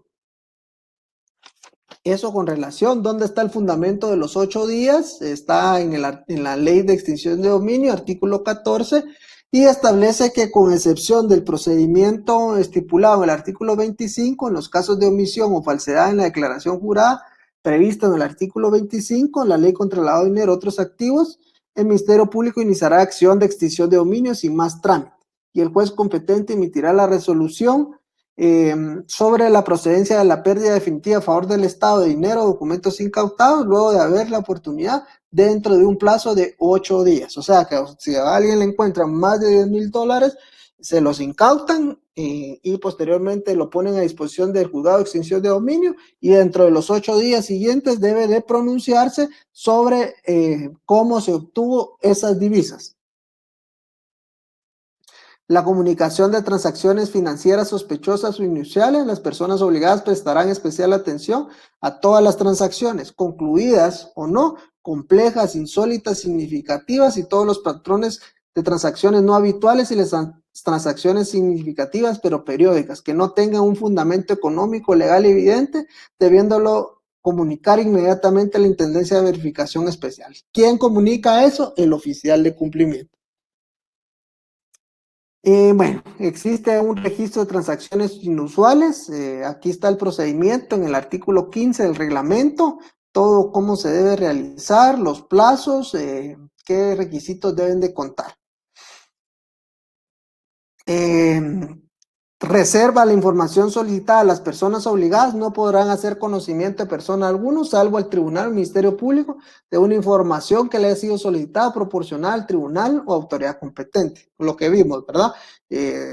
Eso con relación, ¿dónde está el fundamento de los 8 días? Está en la ley de extinción de dominio, artículo 14, y establece que con excepción del procedimiento estipulado en el artículo 25, en los casos de omisión o falsedad en la declaración jurada, previsto en el artículo 25, la ley contra el lavado de dinero y otros activos, el Ministerio Público iniciará acción de extinción de dominio sin más trámite, y el juez competente emitirá la resolución sobre la procedencia de la pérdida definitiva a favor del Estado de dinero o documentos incautados, luego de haber la oportunidad dentro de un plazo de 8 días. O sea que si a alguien le encuentran más de $10,000, se los incautan y posteriormente lo ponen a disposición del juzgado de extinción de dominio, y dentro de los 8 días siguientes debe de pronunciarse sobre cómo se obtuvo esas divisas. La comunicación de transacciones financieras sospechosas o inusuales, las personas obligadas prestarán especial atención a todas las transacciones, concluidas o no, complejas, insólitas, significativas, y todos los patrones de transacciones no habituales y las transacciones significativas pero periódicas, que no tengan un fundamento económico, legal evidente, debiéndolo comunicar inmediatamente a la Intendencia de Verificación Especial. ¿Quién comunica eso? El oficial de cumplimiento. Bueno, existe un registro de transacciones inusuales. Aquí está el procedimiento en el artículo 15 del reglamento, todo cómo se debe realizar, los plazos, qué requisitos deben de contar. Reserva la información solicitada. Las personas obligadas no podrán hacer conocimiento de persona alguno, salvo al tribunal o Ministerio Público, de una información que le haya sido solicitada, proporcionada al tribunal o autoridad competente. Lo que vimos, ¿verdad?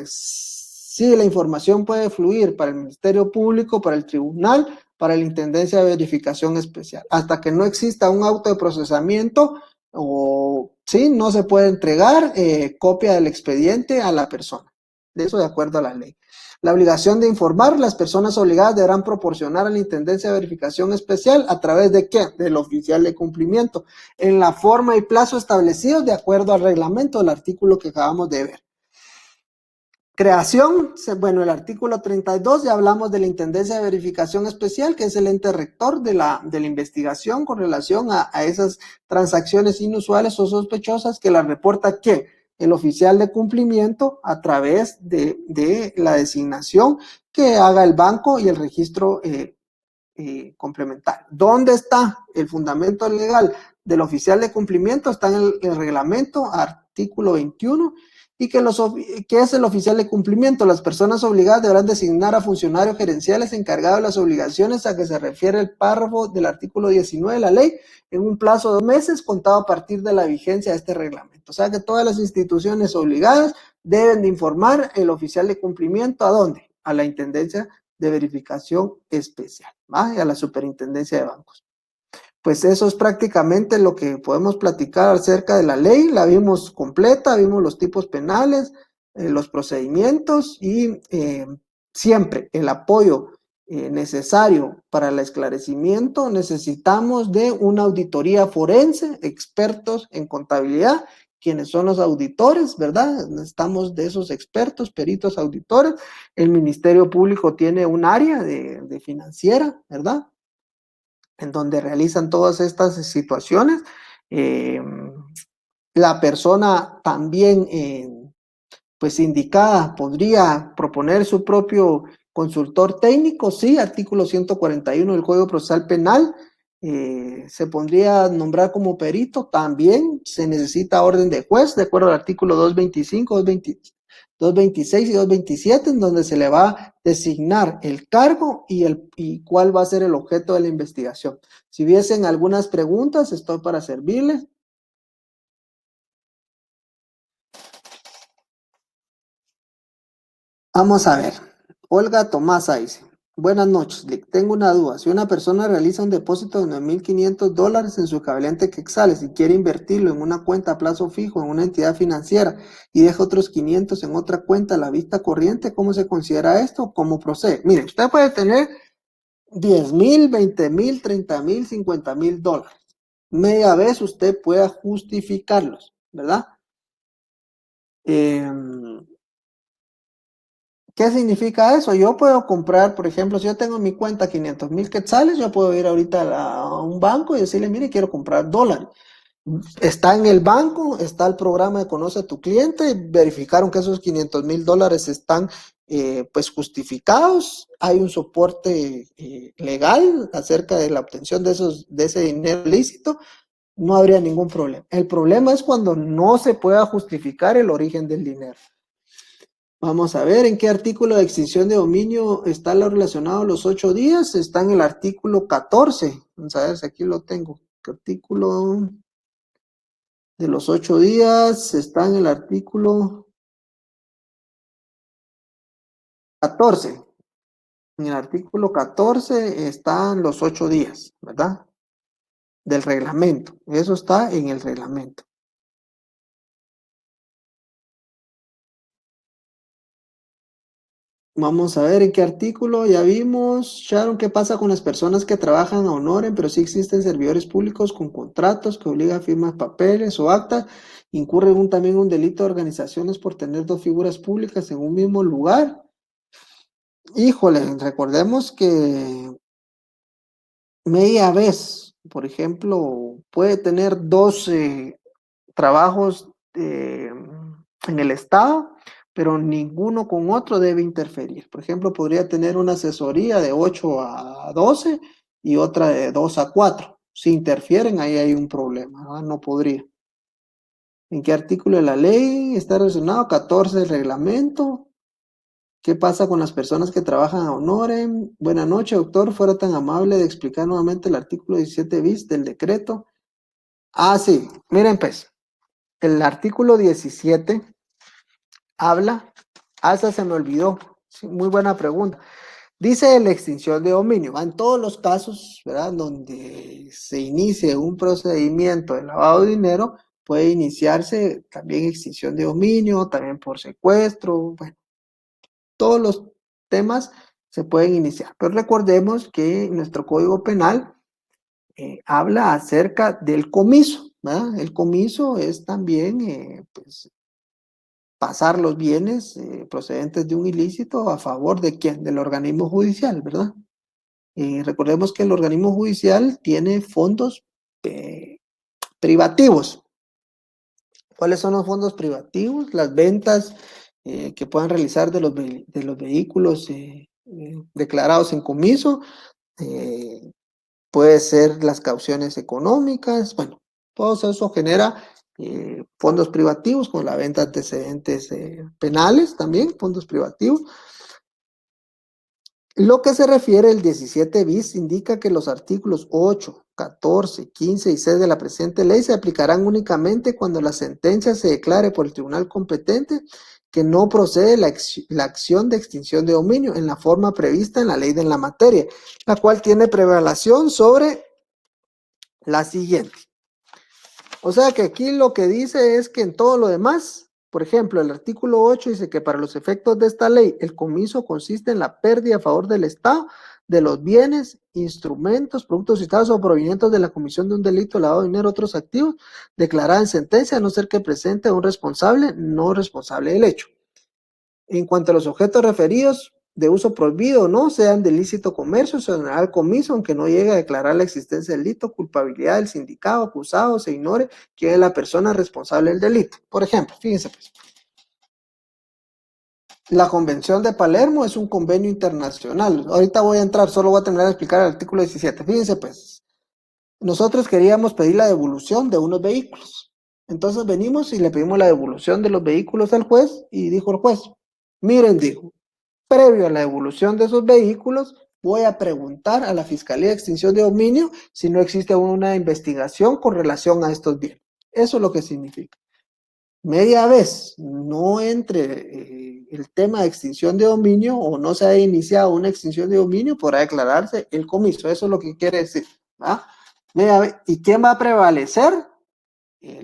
Sí, la información puede fluir para el Ministerio Público, para el tribunal, para la Intendencia de Verificación Especial. Hasta que no exista un auto de procesamiento, o sí, no se puede entregar copia del expediente a la persona. De eso de acuerdo a la ley. La obligación de informar, las personas obligadas deberán proporcionar a la Intendencia de Verificación Especial, ¿a través de qué? Del oficial de cumplimiento, en la forma y plazo establecidos de acuerdo al reglamento del artículo que acabamos de ver. Creación, bueno, el artículo 32, ya hablamos de la Intendencia de Verificación Especial, que es el ente rector de la investigación con relación a esas transacciones inusuales o sospechosas, que las reporta ¿quién? El oficial de cumplimiento, a través de la designación que haga el banco y el registro complementario. ¿Dónde está el fundamento legal del oficial de cumplimiento? Está en el reglamento, artículo 21, y ¿qué es el oficial de cumplimiento? Las personas obligadas deberán designar a funcionarios gerenciales encargados de las obligaciones a que se refiere el párrafo del artículo 19 de la ley, en un plazo de 2 meses contado a partir de la vigencia de este reglamento. O sea que todas las instituciones obligadas deben de informar el oficial de cumplimiento. ¿A dónde? A la Intendencia de Verificación Especial, ¿va? Y a la Superintendencia de Bancos. Pues eso es prácticamente lo que podemos platicar acerca de la ley. La vimos completa, vimos los tipos penales, los procedimientos, y siempre el apoyo necesario para el esclarecimiento. Necesitamos de una auditoría forense, expertos en contabilidad, quienes son los auditores, ¿verdad? Necesitamos de esos expertos, peritos auditores. El Ministerio Público tiene un área de financiera, ¿verdad?, en donde realizan todas estas situaciones. La persona también, pues indicada, podría proponer su propio consultor técnico, sí, artículo 141 del Código Procesal Penal. Se podría nombrar como perito, también se necesita orden de juez, de acuerdo al artículo 225, 226 y 227, en donde se le va a designar el cargo y cuál va a ser el objeto de la investigación. Si hubiesen algunas preguntas, estoy para servirles. Vamos a ver. Olga Tomasa dice, buenas noches, Lick. Tengo una duda. Si una persona realiza un depósito de $9,500 en su equivalente Quetzales y quiere invertirlo en una cuenta a plazo fijo en una entidad financiera y deja otros 500 en otra cuenta a la vista corriente, ¿cómo se considera esto? ¿Cómo procede? Mire, usted puede tener 10,000, 20,000, 30,000, 50,000 dólares. Media vez usted pueda justificarlos, ¿verdad? ¿Qué significa eso? Yo puedo comprar, por ejemplo, si yo tengo en mi cuenta 500,000 quetzales, yo puedo ir ahorita a un banco y decirle, mire, quiero comprar dólares. Está en el banco, está el programa de Conoce a tu Cliente, verificaron que esos 500,000 dólares están pues justificados, hay un soporte legal acerca de la obtención de ese dinero lícito, no habría ningún problema. El problema es cuando no se pueda justificar el origen del dinero. Vamos a ver en qué artículo de extinción de dominio está lo relacionado a los 8 días. Está en el artículo 14. Vamos a ver si aquí lo tengo. ¿Qué artículo de los 8 días? Está en el artículo 14. En el artículo 14 están los 8 días, ¿verdad? Del reglamento. Eso está en el reglamento. Vamos a ver en qué artículo, ya vimos, Sharon, qué pasa con las personas que trabajan a honoren, pero sí existen servidores públicos con contratos que obligan a firmar papeles o actas, incurren también un delito de organizaciones por tener dos figuras públicas en un mismo lugar. Híjole, recordemos que media vez, por ejemplo, puede tener dos trabajos en el Estado, pero ninguno con otro debe interferir. Por ejemplo, podría tener una asesoría de 8 a 12 y otra de 2 a 4. Si interfieren, ahí hay un problema, ¿no? No podría. ¿En qué artículo de la ley está relacionado? 14 del reglamento. ¿Qué pasa con las personas que trabajan a honoren? Buenas noches, doctor. ¿Fuera tan amable de explicar nuevamente el artículo 17 bis del decreto? Ah, sí. Miren, pues, el artículo 17 habla, esa se me olvidó, sí, muy buena pregunta. Dice la extinción de dominio, en todos los casos, ¿verdad? Donde se inicie un procedimiento de lavado de dinero, puede iniciarse también extinción de dominio, también por secuestro, bueno, todos los temas se pueden iniciar. Pero recordemos que nuestro Código Penal habla acerca del comiso, ¿verdad? El comiso es también, pues, pasar los bienes procedentes de un ilícito a favor de quién, del organismo judicial, ¿verdad? Recordemos que el organismo judicial tiene fondos privativos. ¿Cuáles son los fondos privativos? Las ventas que puedan realizar de los vehículos declarados en comiso, puede ser las cauciones económicas, bueno, todo eso genera fondos privativos, con la venta de antecedentes penales también, fondos privativos. Lo que se refiere al 17 bis indica que los artículos 8, 14, 15 y 6 de la presente ley se aplicarán únicamente cuando la sentencia se declare por el tribunal competente que no procede la acción de extinción de dominio en la forma prevista en la ley de la materia, la cual tiene prevalación sobre la siguiente. O sea que aquí lo que dice es que en todo lo demás, por ejemplo, el artículo 8 dice que para los efectos de esta ley, el comiso consiste en la pérdida a favor del Estado de los bienes, instrumentos, productos citados o provenientes de la comisión de un delito, lavado de dinero, otros activos, declarada en sentencia, a no ser que presente a un responsable no responsable del hecho. En cuanto a los objetos referidos, de uso prohibido o no, sean de ilícito comercio, se ordenará al comiso, aunque no llegue a declarar la existencia del delito, culpabilidad del sindicado, acusado, se ignore quién es la persona responsable del delito. Por ejemplo, fíjense pues, la Convención de Palermo es un convenio internacional. Ahorita voy a entrar, solo voy a terminar de explicar el artículo 17. Fíjense pues, nosotros queríamos pedir la devolución de unos vehículos. Entonces venimos y le pedimos la devolución de los vehículos al juez y dijo el juez, miren, dijo, previo a la devolución de esos vehículos, voy a preguntar a la Fiscalía de Extinción de Dominio si no existe una investigación con relación a estos bienes. Eso es lo que significa. Media vez no entre el tema de extinción de dominio o no se haya iniciado una extinción de dominio, podrá declararse el comiso. Eso es lo que quiere decir. Media vez. ¿Y quién va a prevalecer?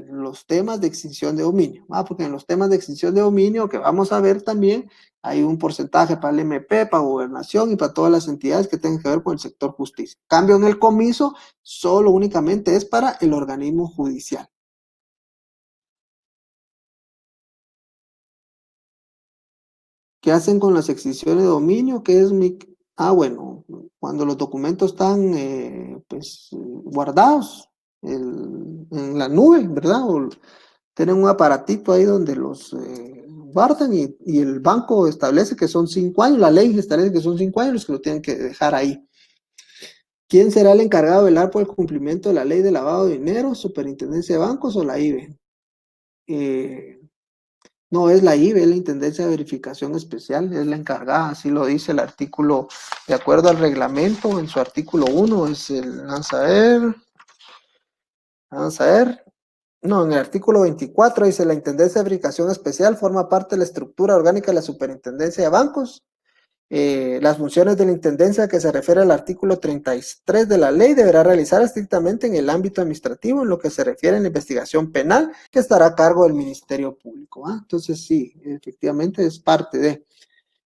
Los temas de extinción de dominio, porque en los temas de extinción de dominio que vamos a ver también hay un porcentaje para el MP, para gobernación y para todas las entidades que tengan que ver con el sector justicia. Cambio en el comiso, solo únicamente es para el organismo judicial. ¿Qué hacen con las extinciones de dominio? ¿Qué es mi...? Bueno, cuando los documentos están guardados en la nube, ¿verdad? O tienen un aparatito ahí donde los guardan y el banco establece que son 5 años, la ley establece que son 5 años los que lo tienen que dejar ahí. ¿Quién será el encargado de velar por el cumplimiento de la ley de lavado de dinero? ¿Superintendencia de Bancos o la IBE? No, es la IBE, es la Intendencia de Verificación Especial, es la encargada, así lo dice el artículo, de acuerdo al reglamento, en su artículo 1, vamos a ver, no, en el artículo 24 dice, la Intendencia de Verificación Especial forma parte de la estructura orgánica de la Superintendencia de Bancos. Las funciones de la Intendencia que se refiere al artículo 33 de la ley deberá realizar estrictamente en el ámbito administrativo en lo que se refiere a la investigación penal que estará a cargo del Ministerio Público. Entonces sí, efectivamente es parte de...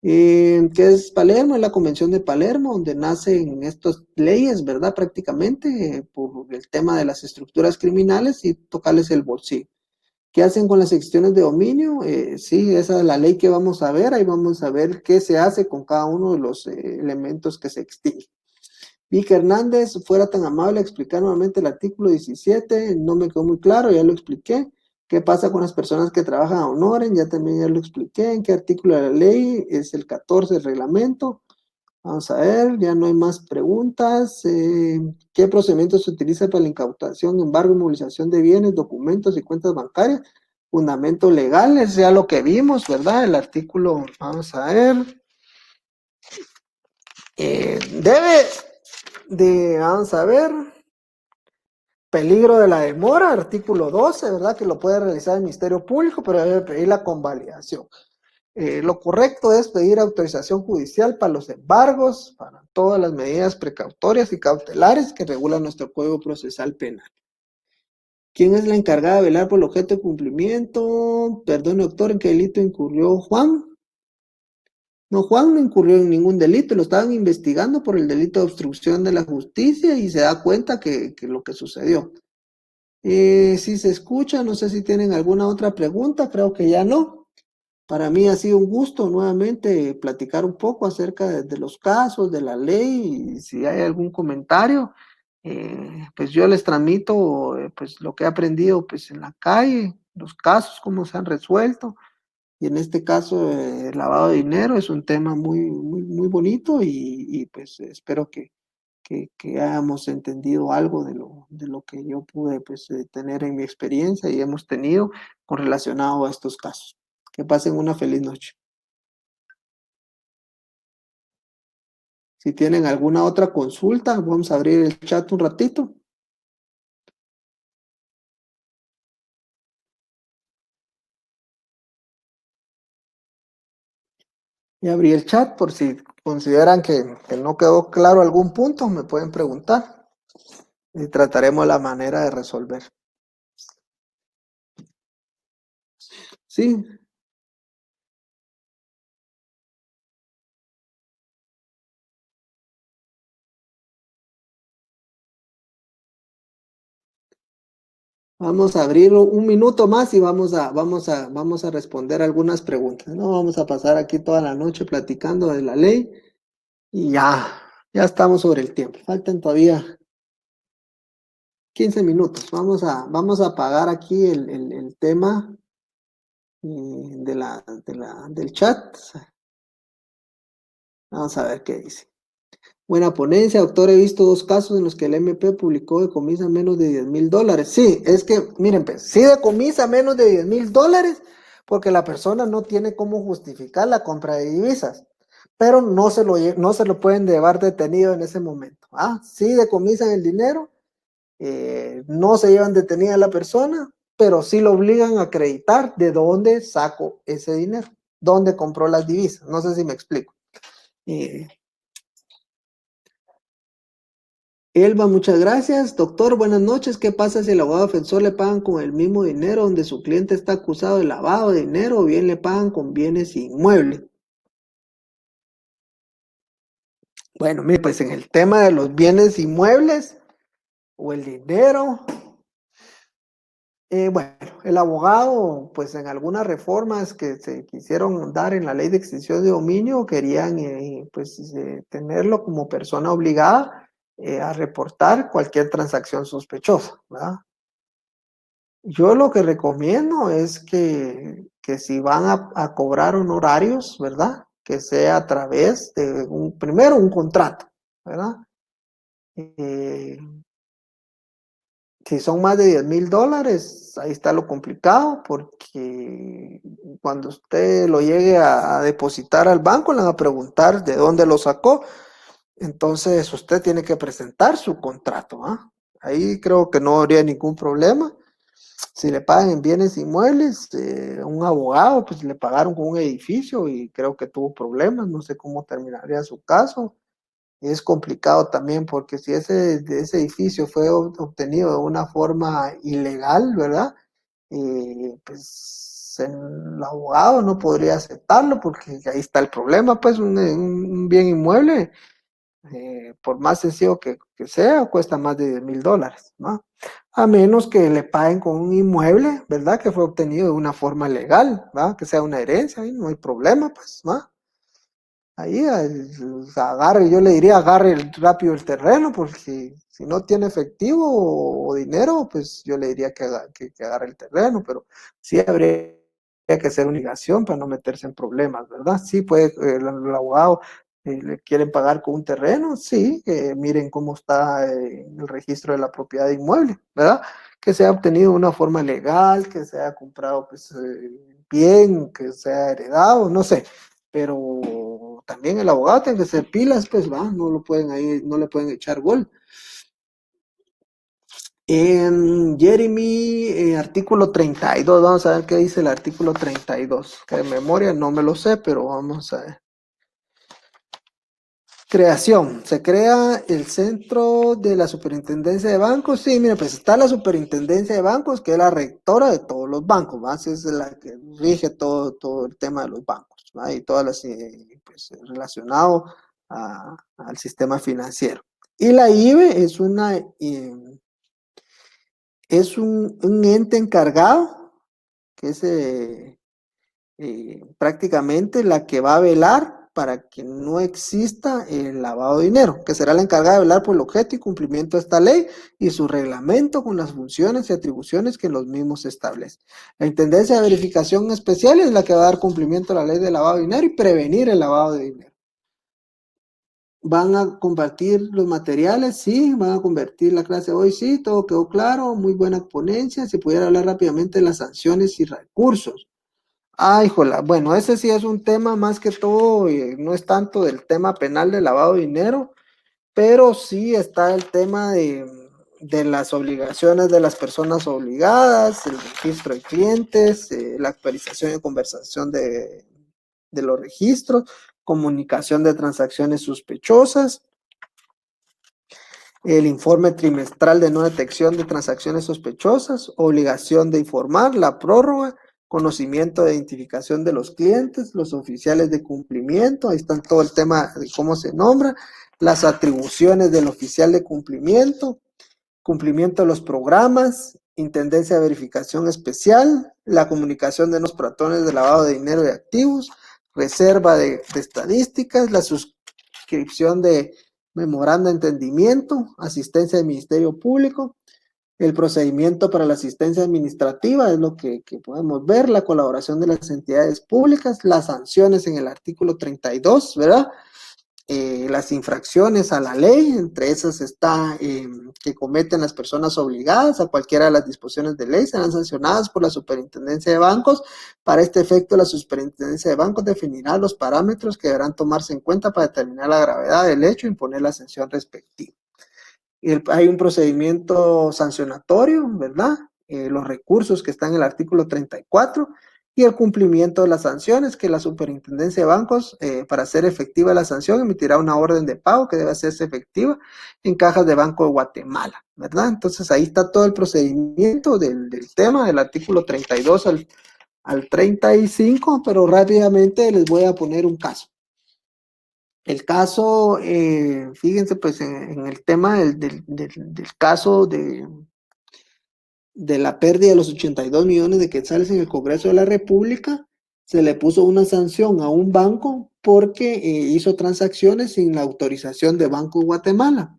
¿Qué es Palermo? Es la Convención de Palermo, donde nacen estas leyes, ¿verdad? Prácticamente por el tema de las estructuras criminales y tocarles el bolsillo. ¿Qué hacen con las extinciones de dominio? Sí, esa es la ley que vamos a ver. Ahí vamos a ver qué se hace con cada uno de los elementos que se extinguen. Vicky Hernández, fuera tan amable a explicar nuevamente el artículo 17. No me quedó muy claro, ya lo expliqué. ¿Qué pasa con las personas que trabajan a honoren? Ya también ya lo expliqué. ¿En qué artículo de la ley? Es el 14 del reglamento. Vamos a ver, ya no hay más preguntas. ¿Qué procedimiento se utiliza para la incautación, embargo y movilización de bienes, documentos y cuentas bancarias? Fundamentos legales, ya lo que vimos, ¿verdad? El artículo, vamos a ver. Vamos a ver, peligro de la demora, artículo 12, ¿verdad? Que lo puede realizar el Ministerio Público, pero debe pedir la convalidación. Lo correcto es pedir autorización judicial para los embargos, para todas las medidas precautorias y cautelares que regula nuestro Código Procesal Penal. ¿Quién es la encargada de velar por el objeto de cumplimiento? Perdone, doctor, ¿en qué delito incurrió Juan? No, Juan no incurrió en ningún delito, lo estaban investigando por el delito de obstrucción de la justicia y se da cuenta que lo que sucedió. Si se escucha, no sé si tienen alguna otra pregunta, creo que ya no. Para mí ha sido un gusto nuevamente platicar un poco acerca de los casos, de la ley, y si hay algún comentario, pues yo les transmito pues lo que he aprendido pues en la calle, los casos, cómo se han resuelto, y en este caso el lavado de dinero es un tema muy, muy, muy bonito y pues espero que hayamos entendido algo de lo que yo pude pues tener en mi experiencia y hemos tenido con relacionado a estos casos. Que pasen una feliz noche. Si tienen alguna otra consulta, vamos a abrir el chat un ratito. Y abrí el chat por si consideran que no quedó claro algún punto, me pueden preguntar y trataremos la manera de resolver. Sí. Vamos a abrir un minuto más y vamos a responder algunas preguntas. No vamos a pasar aquí toda la noche platicando de la ley y ya estamos sobre el tiempo. Faltan todavía 15 minutos. Vamos a apagar aquí el tema del chat. Vamos a ver qué dice. Buena ponencia, doctor. He visto 2 casos en los que el MP publicó decomisa menos de $10,000. Sí, es que, miren, pues, sí decomisa menos de $10,000 porque la persona no tiene cómo justificar la compra de divisas, pero no se lo pueden llevar detenido en ese momento. Sí decomisan el dinero, no se llevan detenida a la persona, pero sí lo obligan a acreditar de dónde sacó ese dinero, dónde compró las divisas. No sé si me explico. Elba, muchas gracias. Doctor, buenas noches. ¿Qué pasa si el abogado defensor le pagan con el mismo dinero donde su cliente está acusado de lavado de dinero o bien le pagan con bienes inmuebles? Bueno, mire, pues en el tema de los bienes inmuebles o el dinero, bueno, el abogado, pues en algunas reformas que se quisieron dar en la ley de extinción de dominio, querían tenerlo como persona obligada a reportar cualquier transacción sospechosa, ¿verdad? Yo lo que recomiendo es que si van a cobrar honorarios, ¿verdad? Que sea a través de primero un contrato, ¿verdad? Si son más de $10,000, ahí está lo complicado, porque cuando usted lo llegue a depositar al banco, le van a preguntar de dónde lo sacó. Entonces usted tiene que presentar su contrato, Ahí creo que no habría ningún problema. Si le pagan en bienes inmuebles, un abogado, pues le pagaron con un edificio y creo que tuvo problemas, no sé cómo terminaría su caso. Es complicado también porque si ese edificio fue obtenido de una forma ilegal, ¿verdad? Pues el abogado no podría aceptarlo porque ahí está el problema, pues un bien inmueble, por más sencillo que sea, cuesta más de $10,000, ¿no? A menos que le paguen con un inmueble, ¿verdad? Que fue obtenido de una forma legal, ¿verdad? Que sea una herencia, ahí no hay problema, pues, ¿no? Ahí agarre, yo le diría agarre rápido el terreno, porque si no tiene efectivo o dinero, pues yo le diría que agarre el terreno, pero sí habría que hacer una obligación para no meterse en problemas, ¿verdad? Sí puede, el abogado le quieren pagar con un terreno, sí, miren cómo está el registro de la propiedad inmueble, ¿verdad? Que sea obtenido de una forma legal, que sea comprado pues bien, que sea heredado, no sé, pero también el abogado tiene que ser pilas, pues va, no lo pueden ahí, no le pueden echar gol. Jeremy, artículo 32, vamos a ver qué dice el artículo 32, que de memoria no me lo sé, pero vamos a ver. Creación, se crea el centro de la superintendencia de bancos. Sí, mire, pues está la superintendencia de bancos, que es la rectora de todos los bancos, ¿va? Es la que rige todo el tema de los bancos, ¿va? Y todas las, pues, relacionado al sistema financiero. Y la IBE es un ente encargado, que es prácticamente la que va a velar para que no exista el lavado de dinero, que será la encargada de velar por el objeto y cumplimiento de esta ley y su reglamento con las funciones y atribuciones que los mismos establecen. La Intendencia de Verificación Especial es la que va a dar cumplimiento a la ley de lavado de dinero y prevenir el lavado de dinero. ¿Van a compartir los materiales? Sí. ¿Van a convertir la clase hoy? Sí, todo quedó claro, muy buena ponencia. Si pudiera hablar rápidamente de las sanciones y recursos. Híjola, bueno, ese sí es un tema más que todo, no es tanto del tema penal de lavado de dinero, pero sí está el tema de las obligaciones de las personas obligadas, el registro de clientes, la actualización y conversación de los registros, comunicación de transacciones sospechosas, el informe trimestral de no detección de transacciones sospechosas, obligación de informar, la prórroga, conocimiento de identificación de los clientes, los oficiales de cumplimiento, ahí está todo el tema de cómo se nombra, las atribuciones del oficial de cumplimiento, cumplimiento de los programas, intendencia de verificación especial, la comunicación de los patrones de lavado de dinero y activos, reserva de estadísticas, la suscripción de memoranda de entendimiento, asistencia del Ministerio Público, el procedimiento para la asistencia administrativa, es lo que podemos ver, la colaboración de las entidades públicas, las sanciones en el artículo 32, ¿verdad? las infracciones a la ley, entre esas está que cometen las personas obligadas a cualquiera de las disposiciones de ley, serán sancionadas por la Superintendencia de Bancos. Para este efecto, la Superintendencia de Bancos definirá los parámetros que deberán tomarse en cuenta para determinar la gravedad del hecho e imponer la sanción respectiva. Hay un procedimiento sancionatorio, ¿verdad? Los recursos que están en el artículo 34 y el cumplimiento de las sanciones que la Superintendencia de Bancos, para hacer efectiva la sanción, emitirá una orden de pago que debe hacerse efectiva en cajas de Banco de Guatemala, ¿verdad? Entonces ahí está todo el procedimiento del tema, del artículo 32 al 35, pero rápidamente les voy a poner un caso. El caso, fíjense pues en el tema del caso de la pérdida de los 82 millones de quetzales en el Congreso de la República, se le puso una sanción a un banco porque hizo transacciones sin la autorización de Banco de Guatemala,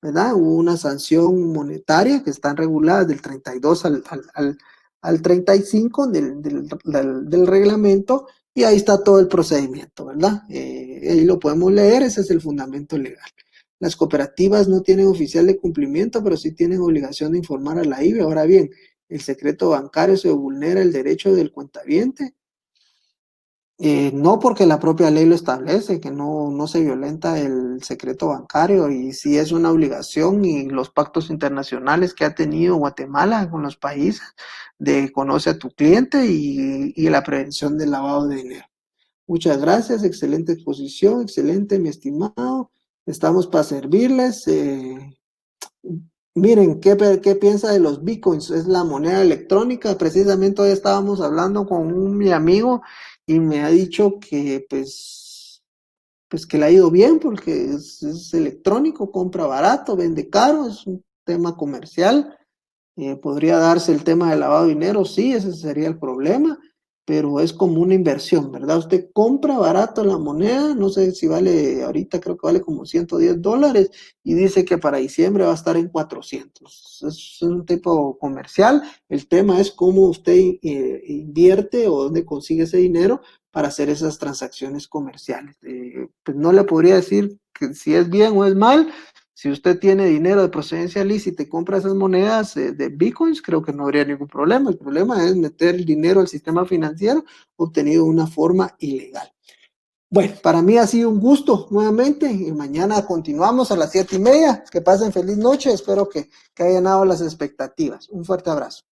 ¿verdad? Hubo una sanción monetaria que están reguladas del 32 al 35 del reglamento, y ahí está todo el procedimiento, ¿verdad? Ahí lo podemos leer, ese es el fundamento legal. Las cooperativas no tienen oficial de cumplimiento, pero sí tienen obligación de informar a la IBE. Ahora bien, el secreto bancario se vulnera el derecho del cuentaviente. No, porque la propia ley lo establece, que no se violenta el secreto bancario, y sí es una obligación, y los pactos internacionales que ha tenido Guatemala con los países de conoce a tu cliente y la prevención del lavado de dinero. Muchas gracias, excelente exposición, excelente, mi estimado. Estamos para servirles. Miren, ¿qué piensa de los bitcoins? Es la moneda electrónica. Precisamente hoy estábamos hablando con mi amigo y me ha dicho que pues que le ha ido bien porque es electrónico, compra barato, vende caro, es un tema comercial. Podría darse el tema del lavado de dinero, sí, ese sería el problema, pero es como una inversión, ¿verdad? Usted compra barato la moneda, no sé si vale, ahorita creo que vale como $110, y dice que para diciembre va a estar en 400. Es un tipo comercial. El tema es cómo usted invierte o dónde consigue ese dinero para hacer esas transacciones comerciales. Pues no le podría decir que si es bien o es mal. Si usted tiene dinero de procedencia lícita y compra esas monedas de bitcoins, creo que no habría ningún problema. El problema es meter el dinero al sistema financiero obtenido de una forma ilegal. Bueno, para mí ha sido un gusto nuevamente, y mañana continuamos a las 7:30. Que pasen feliz noche, espero que hayan dado las expectativas. Un fuerte abrazo.